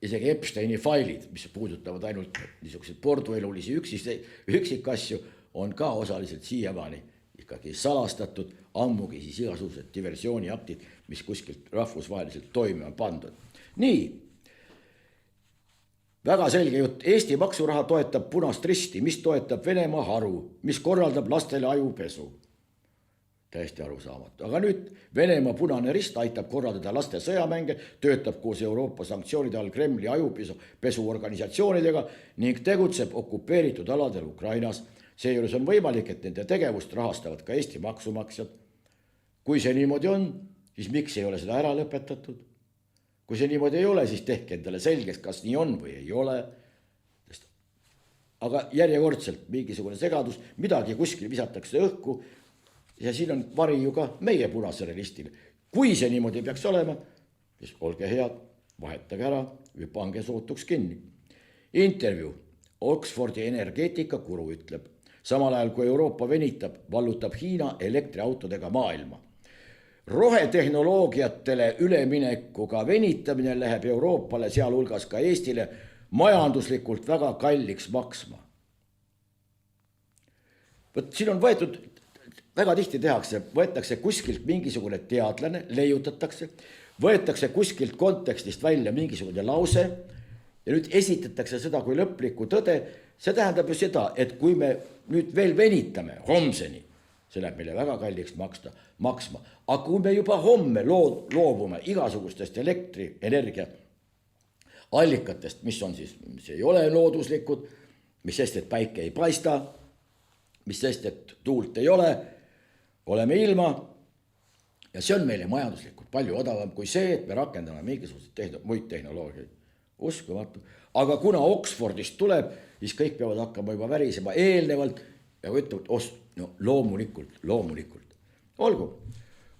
isegi Epsteini failid, mis puudutavad ainult niisuguseid porduelulisi üksikasju, on ka osaliselt siiamaani ikkagi salastatud, ammugi siis igasugused diversiooniaktid, mis kuskilt rahvusvaheliselt toimima pandud. Nii, väga selge jutt. Eesti maksuraha toetab Punast Risti, mis toetab Venemaa haru, mis korraldab lastele ajupesu. Täiesti arusaamatu. Aga nüüd Venemaa Punane Rist aitab korraldada laste sõjamänge, töötab koos Euroopa sanktsioonide all Kremli ajupesuorganisatsioonidega ning tegutseb okupeeritud aladel Ukrainas. Seejuures on võimalik, et nende tegevust rahastavad ka Eesti maksumaksjad. Kui see niimoodi on, siis miks ei ole seda ära lõpetatud? Kui see niimoodi ei ole, siis tehke endale selgeks, kas nii on või ei ole. Aga järjekordselt mingisugune segadus, midagi kuskil visatakse õhku ja siin on vari ju ka meie Punasele Ristile. Kui see niimoodi peaks olema, siis olge head, vahetage ära või pange sootuks kinni. Intervjuu. Oxfordi energeetikakuru ütleb. Samal ajal kui Euroopa venitab, vallutab Hiina elektriautodega maailma. Rohetehnoloogiatele üleminekuga venitamine läheb Euroopale, sealhulgas ka Eestile, majanduslikult väga kalliks maksma. Võt siin on võetud, väga tihti võetakse kuskilt mingisugune teadlane, leiutatakse, võetakse kuskilt kontekstist välja mingisugune lause ja nüüd esitatakse seda kui lõplikku tõde. See tähendab ju seda, et kui me nüüd veel venitame homseni, see läheb meile väga kalliks maksma. Aga kui me juba homme loobume igasugustest elektrienergia allikatest, mis on siis, mis ei ole looduslikud, mis sest, et päike ei paista, mis sest, et tuult ei ole, oleme ilma ja see on meile majanduslikult palju odavam kui see, et me rakendame mingisuguseid muid tehnoloogiaid. Uskumatu. Aga kuna Oxfordist tuleb, siis kõik peavad hakkama juba värisema eelnevalt ja ütlevad, no loomulikult. Olgu,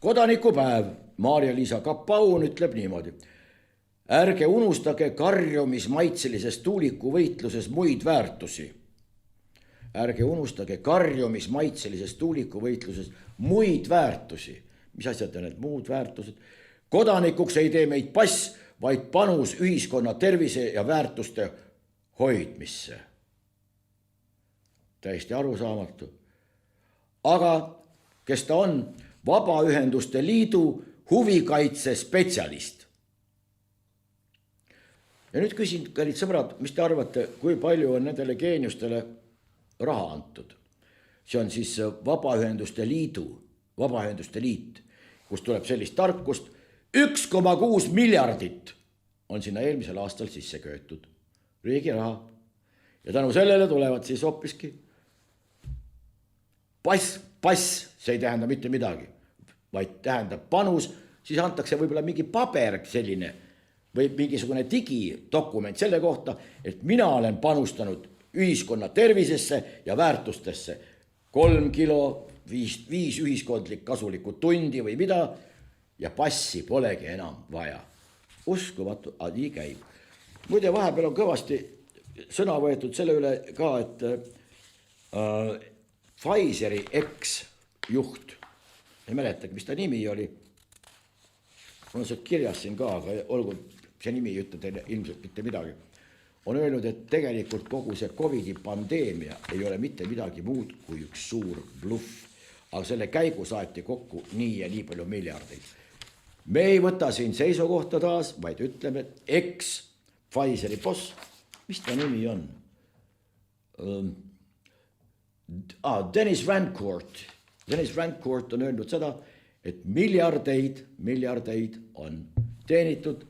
kodanikupäev, Maarja-Liisa Kapaun ütleb niimoodi. Ärge unustage karjumismaitselises tuulikuvõitluses muid väärtusi. Ärge unustage karjumismaitselises tuulikuvõitluses muid väärtusi. Mis asjad on need muud väärtused? Kodanikuks ei tee meid pass, vaid panus ühiskonna tervise ja väärtuste hoidmisse. Täiesti arusaamatu. Aga kes ta on? Vabaühenduste Liidu huvikaitse spetsialist. Ja nüüd küsin, kallid sõbrad, mis te arvate, kui palju on nendele geeniustele raha antud? See on siis Vabaühenduste Liit, kus tuleb sellist tarkust. 1,6 miljardit on sinna eelmisel aastal sisse köetud riigi raha. Ja tänu sellele tulevad siis hoopiski pass, see ei tähenda mitte midagi, vaid tähendab panus, siis antakse võib-olla mingi paber selline või mingisugune digidokument selle kohta, et mina olen panustanud ühiskonna tervisesse ja väärtustesse 3 kilo, 5 ühiskondlik kasulikku tundi või mida, ja passi polegi enam vaja. Uskumatu, aga nii käib. Muide, vahepeal on kõvasti sõna võetud selle üle ka, et Pfizeri ex-juht, ei mäletagi, mis ta nimi oli, on see kirjas siin ka, aga olgu, see nimi ei ütle teile ilmselt mitte midagi, on öelnud, et tegelikult kogu see COVID-i pandeemia ei ole mitte midagi muud kui üks suur bluff, aga selle käigu saeti kokku nii ja nii palju miljardeid. Me ei võta siin seisukohta taas, vaid ütleme, et ex-Pfizeri boss, mis ta nimi on? Dennis Rancourt, Dennis Rancourt on öelnud seda, et miljardeid on teenitud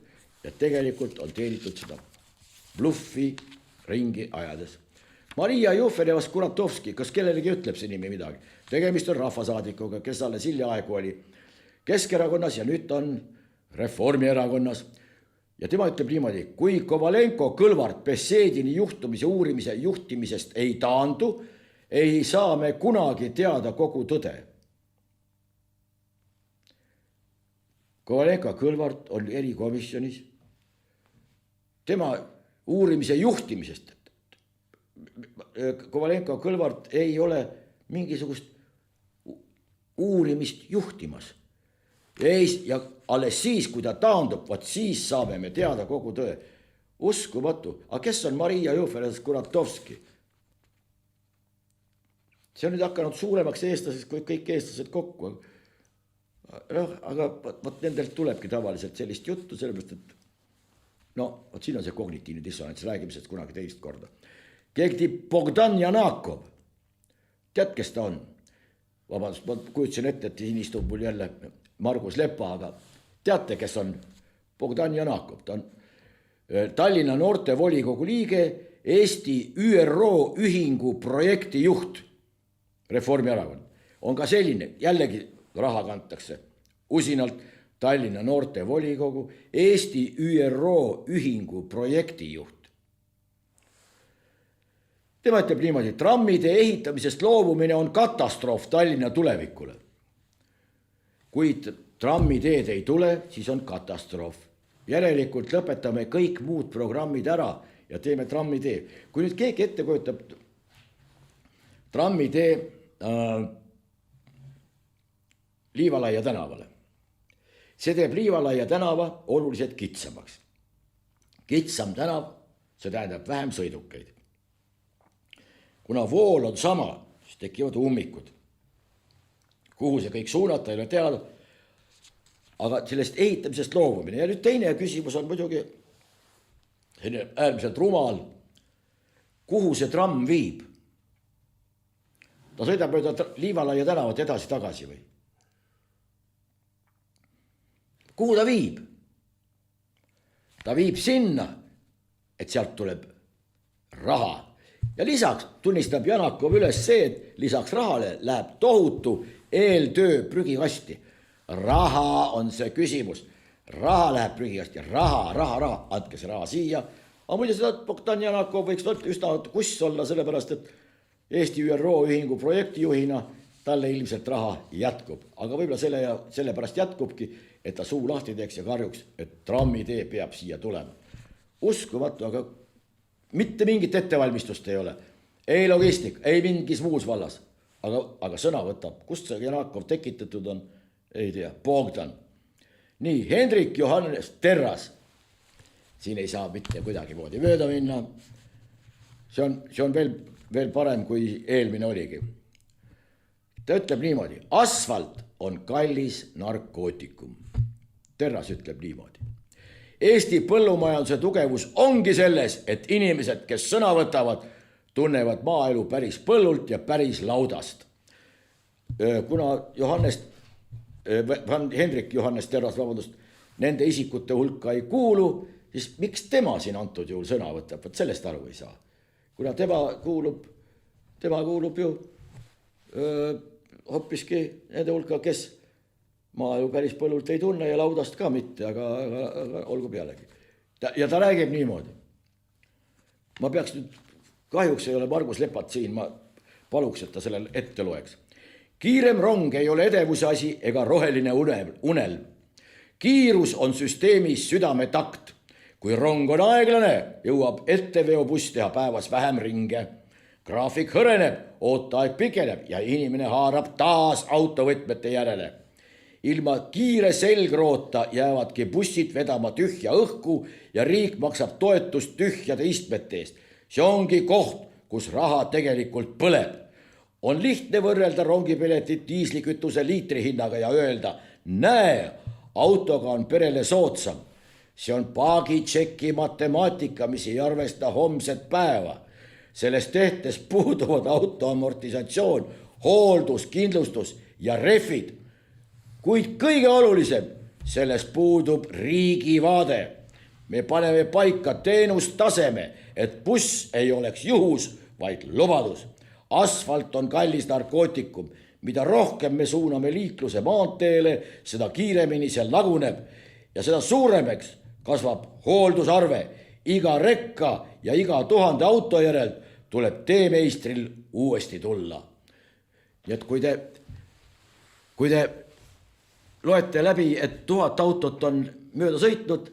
ja tegelikult on teenitud seda bluffi ringi ajades. Maria Jufereva-Skuratovski, kas kellelegi ütleb see nimi midagi? Tegemist on rahvasaadikuga, kes alles hiljaaegu oli Keskerakonnas ja nüüd on Reformierakonnas. Ja tema ütleb niimoodi, kui Kovalenko-Kõlvart Bessedini juhtumise uurimise juhtimisest ei taandu, ei saa me kunagi teada kogu tõde. Kovalenko-Kõlvart on erikomisjonis. Tema uurimise juhtimisest. Kovalenko-Kõlvart ei ole mingisugust uurimist juhtimas. Ja alles siis, kui ta taandub, siis saame me teada kogu tõe. Uskumatu. Aga kes on Maria Jufereva-Skuratovski? See on nüüd hakanud suuremaks eestlasest kui kõik eestlased kokku. Aga nendelt tulebki tavaliselt sellist juttu, sellepärast, et siin on see kognitiivne dissonants, räägime sellest kunagi teist korda. Keegi Bogdan Janakov. Tead, kes ta on? Vabandust, ma kujutsin ette, et siin istub mul jälle Margus Lepa, aga teate, kes on Bogdan Janakov? Ta on Tallinna noortevolikogu liige, Eesti ÜRO ühingu projekti juht, Reformierakond. On ka selline, jällegi raha kantakse usinalt Tallinna noortevolikogu, Eesti ÜRO ühingu projekti juht. Tema ütleb niimoodi, trammide ehitamisest loobumine on katastroof Tallinna tulevikule. Kui trammiteed ei tule, siis on katastroof. Järelikult lõpetame kõik muud programmid ära ja teeme trammitee. Kui nüüd keegi ette kujutab trammitee Liivalaia tänavale. See teeb Liivalaia tänava oluliselt kitsamaks. Kitsam tänav, see tähendab vähem sõidukeid. Kuna vool on sama, siis tekivad ummikud. Kuhu see kõik suunata ei ole teada, aga sellest ehitamisest loobumine. Ja nüüd teine küsimus on muidugi äärmiselt rumal. Kuhu see tramm viib? Ta sõidab mööda Liivalaia tänavat edasi-tagasi või? Kuhu ta viib? Ta viib sinna, et sealt tuleb raha. Ja lisaks tunnistab Janakov üles see, et lisaks rahale läheb tohutu eeltöö prügikasti. Raha on see küsimus. Raha läheb prügikasti. Raha. Andke see raha siia. Aga muide seda Bogdan Janakov võiks üsna kuss olla, sellepärast, et Eesti ÜRO ühingu projektijuhina talle ilmselt raha jätkub. Aga võib-olla sellepärast jätkubki, et ta suu lahti teeks ja karjuks, et trammitee peab siia tulema. Uskumatu, aga mitte mingit ettevalmistust ei ole. Ei logistik, ei mingis muus vallas. Aga sõna võtab. Kust see Janakov tekitatud on? Ei tea. Bogdan. Nii, Hendrik Johannes Terras. Siin ei saa mitte kuidagi moodi mööda minna. See on veel parem kui eelmine oligi. Ta ütleb niimoodi. Asfalt on kallis narkootikum. Terras ütleb niimoodi. Eesti põllumajanduse tugevus ongi selles, et inimesed, kes sõna võtavad, tunnevad maaelu päris põllult ja päris laudast. Kuna Hendrik Johannes Terras, nende isikute hulka ei kuulu, siis miks tema siin antud juhul sõna võtab? Sellest aru ei saa. Kuna tema kuulub ju hoppiski nende hulka, kes maaelu päris põllult ei tunne ja laudast ka mitte, aga olgu pealegi. Ja ta räägib niimoodi. Ma peaks nüüd, kahjuks ei ole Margus Lepat siin, ma paluks, et ta sellel ette loeks. Kiirem rong ei ole edevuse asi ega roheline unelm. Kiirus on süsteemis südametakt. Kui rong on aeglane, jõuab etteveobuss teha päevas vähem ringe. Graafik hõreneb, ooteaeg pikeneb ja inimene haarab taas autovõtmete järele. Ilma kiire selgroota jäävadki bussid vedama tühja õhku ja riik maksab toetust tühjade istmete eest. See ongi koht, kus raha tegelikult põleb. On lihtne võrrelda rongipiletit diislikütuse liitri hinnaga ja öelda, näe, autoga on perele soodsam. See on paagitšeki matemaatika, mis ei arvesta homset päeva. Sellest tehtes puuduvad auto amortisatsioon, hooldus, kindlustus ja rehvid. Kuid kõige olulisem, selles puudub riigi vaade. Me paneme paika teenustaseme, et buss ei oleks juhus, vaid lubadus. Asfalt on kallis narkootikum. Mida rohkem me suuname liikluse maanteele, seda kiiremini see laguneb ja seda suuremaks kasvab hooldusarve. Iga rekka ja iga 1000 auto järel tuleb teemeistril uuesti tulla. Nii et kui te loete läbi, et 1000 autot on mööda sõitnud,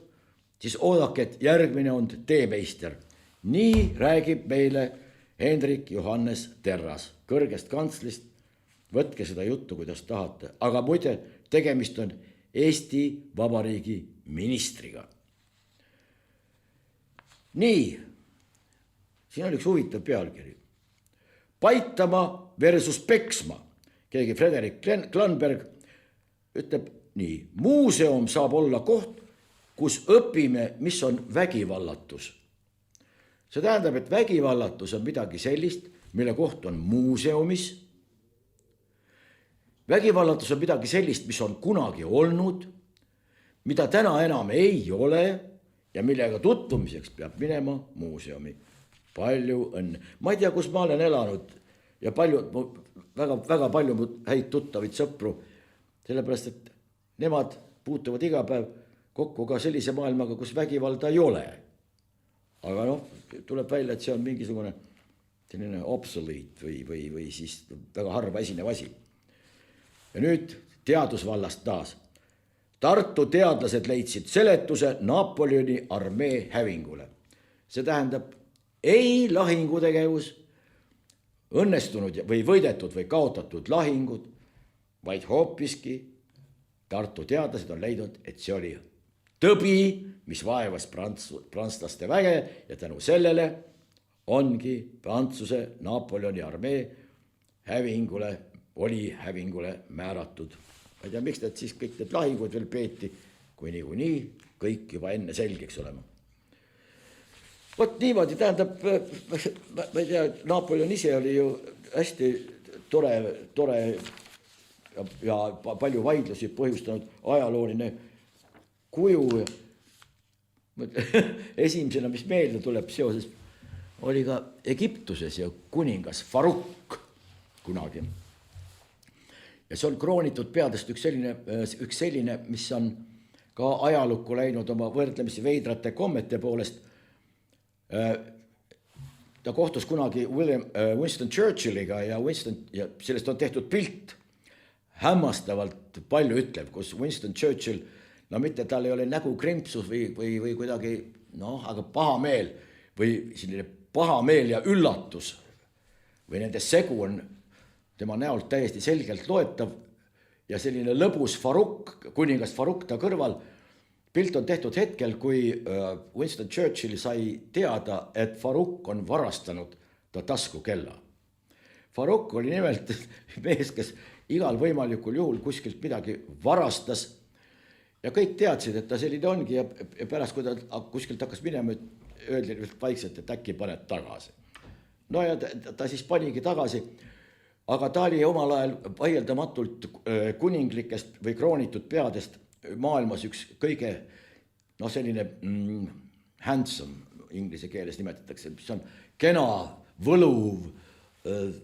siis oodake, et järgmine on teemeister. Nii räägib meile Hendrik Johannes Terras kõrgest kantslist. Võtke seda juttu, kuidas tahate. Aga muide, tegemist on Eesti Vabariigi ministriga. Nii, siin on üks huvitav pealkiri. Paitama versus peksma. Keegi Frederik Klanberg ütleb nii. Muuseum saab olla koht, kus õpime, mis on vägivallatus. See tähendab, et vägivallatus on midagi sellist, mille koht on muuseumis. Vägivallatus on midagi sellist, mis on kunagi olnud, mida täna enam ei ole ja millega tutvumiseks peab minema muuseumi. Palju õnne. Ma ei tea, kus ma olen elanud ja väga palju häid tuttavaid sõpru, sellepärast, et nemad puutuvad iga päev kokku ka sellise maailmaga, kus vägivalda ei ole. Aga tuleb välja, et see on mingisugune selline obsolete või siis väga harva esinev asi. Ja nüüd teadusvallast taas. Tartu teadlased leidsid seletuse Napoleoni armee hävingule. See tähendab ei lahingutegevus, õnnestunud või võidetud või kaotatud lahingud, vaid hoopiski Tartu teadlased on leidnud, et see oli tõbi, mis vaevas prantslaste väge ja tänu sellele ongi Prantsuse Napoleoni armee hävingule määratud. Ma ei tea, miks need siis kõik need lahingud veel peeti, kui niikuinii kõik juba enne selgeks olema. Vot niimoodi, tähendab, ma ei tea, Napoleon ise oli ju hästi tore ja palju vaidlusi põhjustanud ajalooline kuju. Esimesena, mis meelde tuleb seoses, oli ka Egiptuses ja kuningas Faruk kunagi. Ja see on kroonitud peadest üks selline, mis on ka ajalukku läinud oma võrdlemisi veidrate kommete poolest. Ta kohtus kunagi Winston Churchilliga ja sellest on tehtud pilt hämmastavalt palju ütlev, kus Winston Churchill, mitte tal ei ole nägu krimpsus või kuidagi, aga pahameel või selline pahameel ja üllatus või nende segu on tema näolt täiesti selgelt loetav ja selline lõbus Faruk, kuningas Faruk ta kõrval. Pilt on tehtud hetkel, kui Winston Churchill sai teada, et Faruk on varastanud ta taskukella. Faruk oli nimelt mees, kes igal võimalikul juhul kuskilt midagi varastas ja kõik teadsid, et ta selline ongi ja pärast, kui ta kuskilt hakkas minema, öeldi vaikselt, et äkki paned tagasi. No ja ta siis panigi tagasi. Aga ta oli omal ajal vaieldamatult kuninglikest või kroonitud peadest maailmas üks kõige selline handsome, inglise keeles nimetatakse, mis on kena, võluv,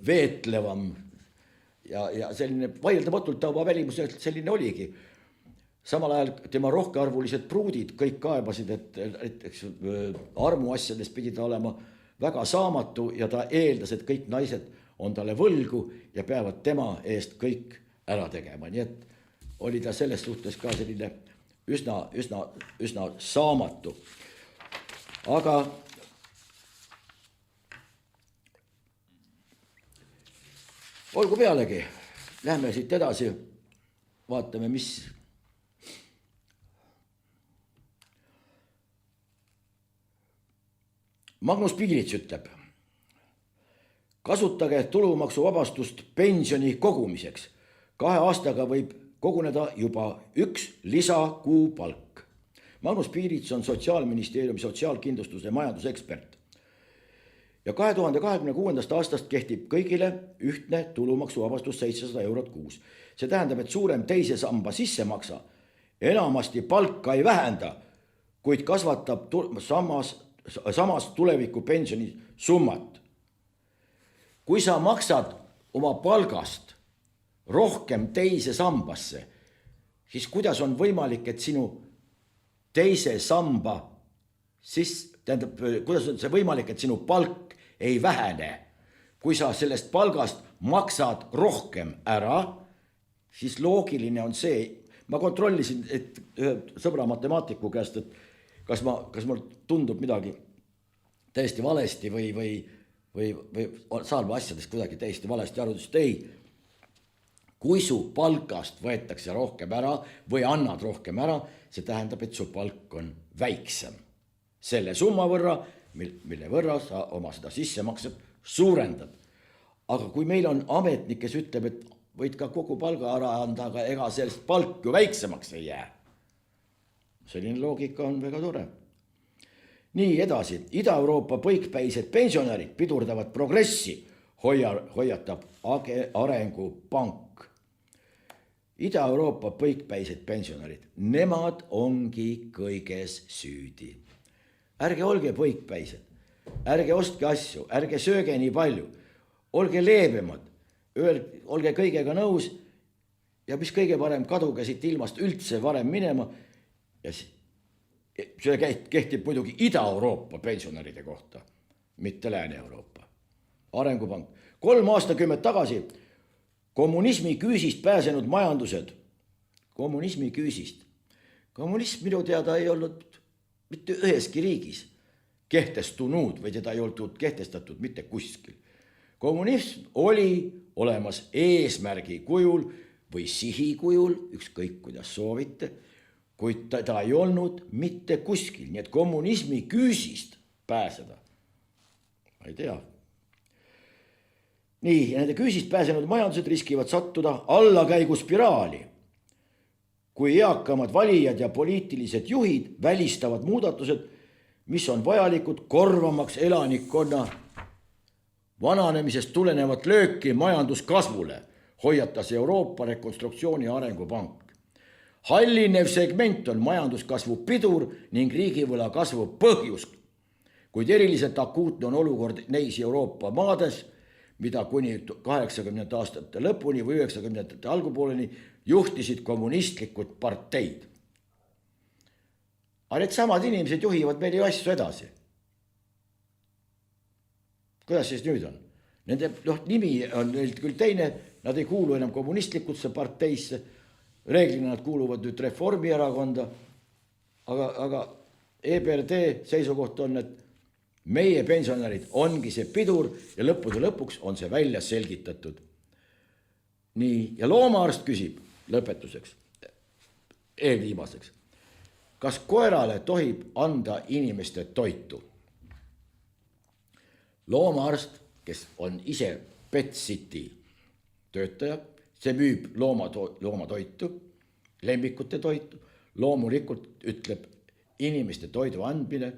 veetlevam ja selline vaieldamatult ta oma välimuselt selline oligi. Samal ajal tema rohkearvulised pruudid kõik kaebasid, et armuasjades pidi ta olema väga saamatu ja ta eeldas, et kõik naised on talle võlgu ja peavad tema eest kõik ära tegema. Nii et oli ta selles suhtes ka selline üsna saamatu. Aga olgu pealegi, lähme siit edasi, vaatame, mis Magnus Piirits ütleb. Kasutage tulumaksuvabastust pensioni kogumiseks. 2 aastaga võib koguneda juba 1 lisakuupalk. Magnus Piirits on Sotsiaalministeeriumi sotsiaalkindlustuse majandusekspert. ja 2026. aastast kehtib kõigile ühtne tulumaksuvabastus 700 eurot kuus. See tähendab, et suurem teise samba sissemaksa enamasti palka ei vähenda, kuid kasvatab samas tuleviku pensioni summat. Kui sa maksad oma palgast rohkem teise sambasse, siis kuidas on võimalik, et sinu teise samba kuidas on see võimalik, et sinu palk ei vähene? Kui sa sellest palgast maksad rohkem ära, siis loogiline on see, ma kontrollisin ühe sõbra matemaatiku käest, et kas mul tundub midagi täiesti valesti või saan ma asjadest kuidagi täiesti valesti aru, sest ei. Kui su palkast võetakse rohkem ära või annad rohkem ära, see tähendab, et su palk on väiksem. Selle summa võrra, mille võrra sa oma seda sissemakset suurendad. Aga kui meil on ametnik, kes ütleb, et võid ka kogu palga ära anda, aga ega sellest palk ju väiksemaks ei jää. Selline loogika on väga tore. Nii edasi, Ida-Euroopa põikpäised pensionärid pidurdavad progressi, hoiatab Arengupank. Ida-Euroopa põikpäised pensionärid, nemad ongi kõiges süüdi. Ärge olge põikpäised, ärge ostke asju, ärge sööge nii palju, olge leebemad, olge kõigega nõus ja mis kõige parem, kaduge siit ilmast üldse varem minema. Ja see kehtib muidugi Ida-Euroopa pensionäride kohta, mitte Lääne-Euroopa. Arengupank. 3 aastakümmet tagasi kommunismi küüsist pääsenud majandused. Kommunismi küüsist. Kommunism minu teada ei olnud mitte üheski riigis kehtestunud või teda ei olnud kehtestatud mitte kuskil. Kommunism oli olemas eesmärgi kujul või sihi kujul, ükskõik kuidas soovite, kuid ta ei olnud mitte kuskil, nii et kommunismi küüsist pääseda. Ma ei tea. Nii, ja nende küüsist pääsenud majandused riskivad sattuda allakäiguspiraali. Kui eakamad valijad ja poliitilised juhid välistavad muudatused, mis on vajalikud korvamaks elanikkonna vananemisest tulenevat lööki majanduskasvule, hoiatas Euroopa Rekonstruktsiooni Arengupank. Hallinev segment on majanduskasvu pidur ning riigivõla kasvu põhjus, kuid eriliselt akuutne on olukord neis Euroopa maades, mida kuni 80. aastate lõpuni või 90. algupooleni juhtisid kommunistlikud parteid. Aga need samad inimesed juhivad meil ju asju edasi. Kuidas siis nüüd on? Nende nimi on küll teine, nad ei kuulu enam kommunistlikusse parteisse, reeglina nad kuuluvad nüüd Reformierakonda, aga EBRD seisukoht on, et meie pensionärid ongi see pidur ja lõppude lõpuks on see välja selgitatud. Nii, ja loomaarst küsib lõpetuseks, eelviimaseks, kas koerale tohib anda inimeste toitu? Loomaarst, kes on ise Pet City töötaja, see müüb loomatoitu, lemmikute toitu, loomulikult ütleb, inimeste toidu andmine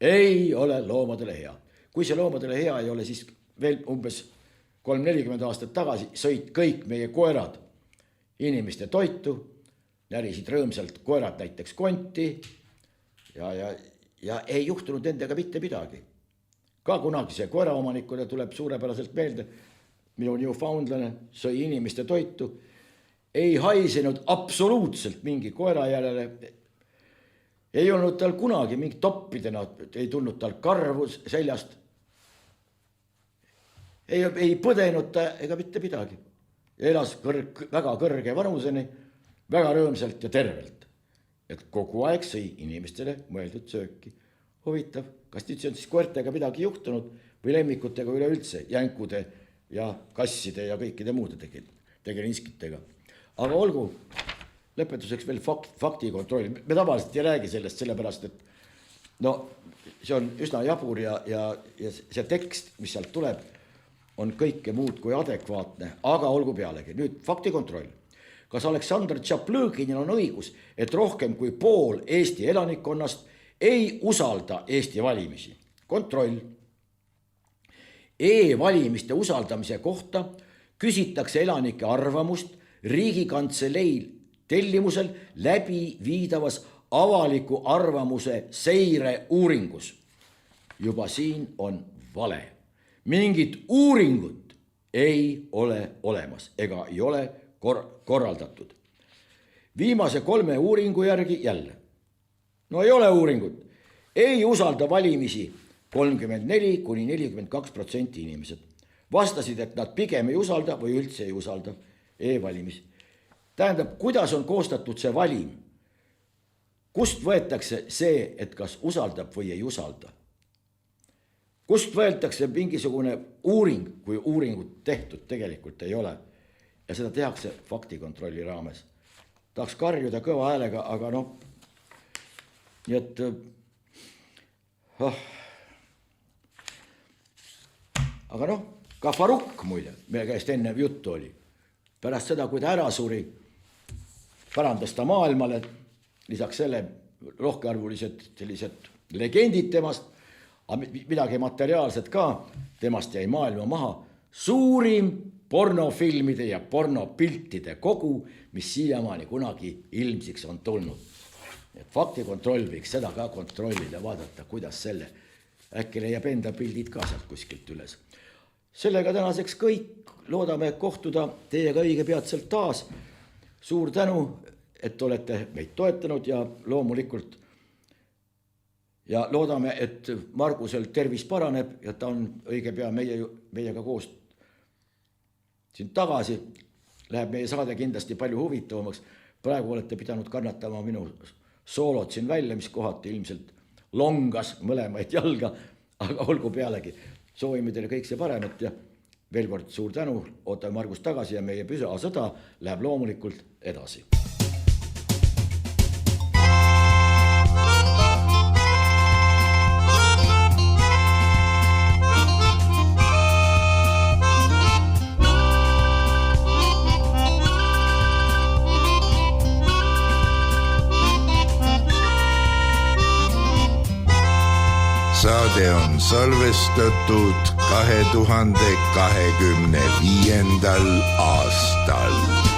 ei ole loomadele hea. Kui see loomadele hea ei ole, siis veel umbes 30-40 aastat tagasi sõid kõik meie koerad inimeste toitu, närisid rõõmsalt koerad näiteks konti ja ei juhtunud nendega mitte midagi. Ka kunagi see koeraomanikule tuleb suurepäraselt meelde, minu Newfoundlane sõi inimeste toitu, ei haisenud absoluutselt mingi koera järele, ei olnud tal kunagi mingi toppidena, ei tulnud tal karvu seljast, ei põdenud ta ega mitte midagi. Elas väga kõrge vanuseni, väga rõõmsalt ja tervelt. Et kogu aeg sõi inimestele mõeldud sööki. Huvitav, kas nüüd see on siis koertega midagi juhtunud või lemmikutega üleüldse, jänkude ja kasside ja kõikide muude tegelinskitega. Aga olgu, lõpetuseks veel faktikontroll. Me tavaliselt ei räägi sellest sellepärast, et see on üsna jabur ja see tekst, mis sealt tuleb, on kõike muud kui adekvaatne, aga olgu pealegi. Nüüd faktikontroll. Kas Aleksandr Tšaplõginil on õigus, et rohkem kui pool Eesti elanikkonnast ei usalda Eesti valimisi? Kontroll. E-valimiste usaldamise kohta küsitakse elanike arvamust Riigikantseleil tellimusel läbi viidavas avaliku arvamuse seireuuringus. Juba siin on vale. Mingit uuringut ei ole olemas ega ei ole korraldatud. Viimase 3 uuringu järgi jälle. No ei ole uuringut. Ei usalda valimisi 34–42% inimesed. Vastasid, et nad pigem ei usalda või üldse ei usalda e-valimisi. Tähendab, kuidas on koostatud see valim? Kust võetakse see, et kas usaldab või ei usalda? Kust võetakse mingisugune uuring, kui uuringut tehtud tegelikult ei ole? Ja seda tehakse faktikontrolli raames. Tahaks karjuda kõva häälega, aga noh, nii et aga noh, ka Faruk muide, mille käest enne juttu oli. Pärast seda, kui ta ära suri, parandas ta maailmale, lisaks selle rohkearvulised sellised legendid temast, midagi materiaalset ka, temast jäi maailma maha, suurim pornofilmide ja pornopiltide kogu, mis siiamaani kunagi ilmsiks on tulnud. Et faktikontroll võiks seda ka kontrollida, vaadata, kuidas selle, äkki leiab enda pildid ka sealt kuskilt üles. Sellega tänaseks kõik, loodame kohtuda teiega õige peatselt taas. Suur tänu, et olete meid toetanud ja loomulikult ja loodame, et Margusel tervis paraneb ja ta on õige pea meiega koos siin tagasi. Läheb meie saade kindlasti palju huvitavamaks. Praegu olete pidanud kannatama minu soolot siin välja, mis kohati ilmselt longas mõlemaid jalga, aga olgu pealegi. Soovime teile kõik see paremat ja veel kord suur tänu, ootame Margus tagasi ja meie püsasõda läheb loomulikult edasi. Saade on salvestatud 2025. aastal.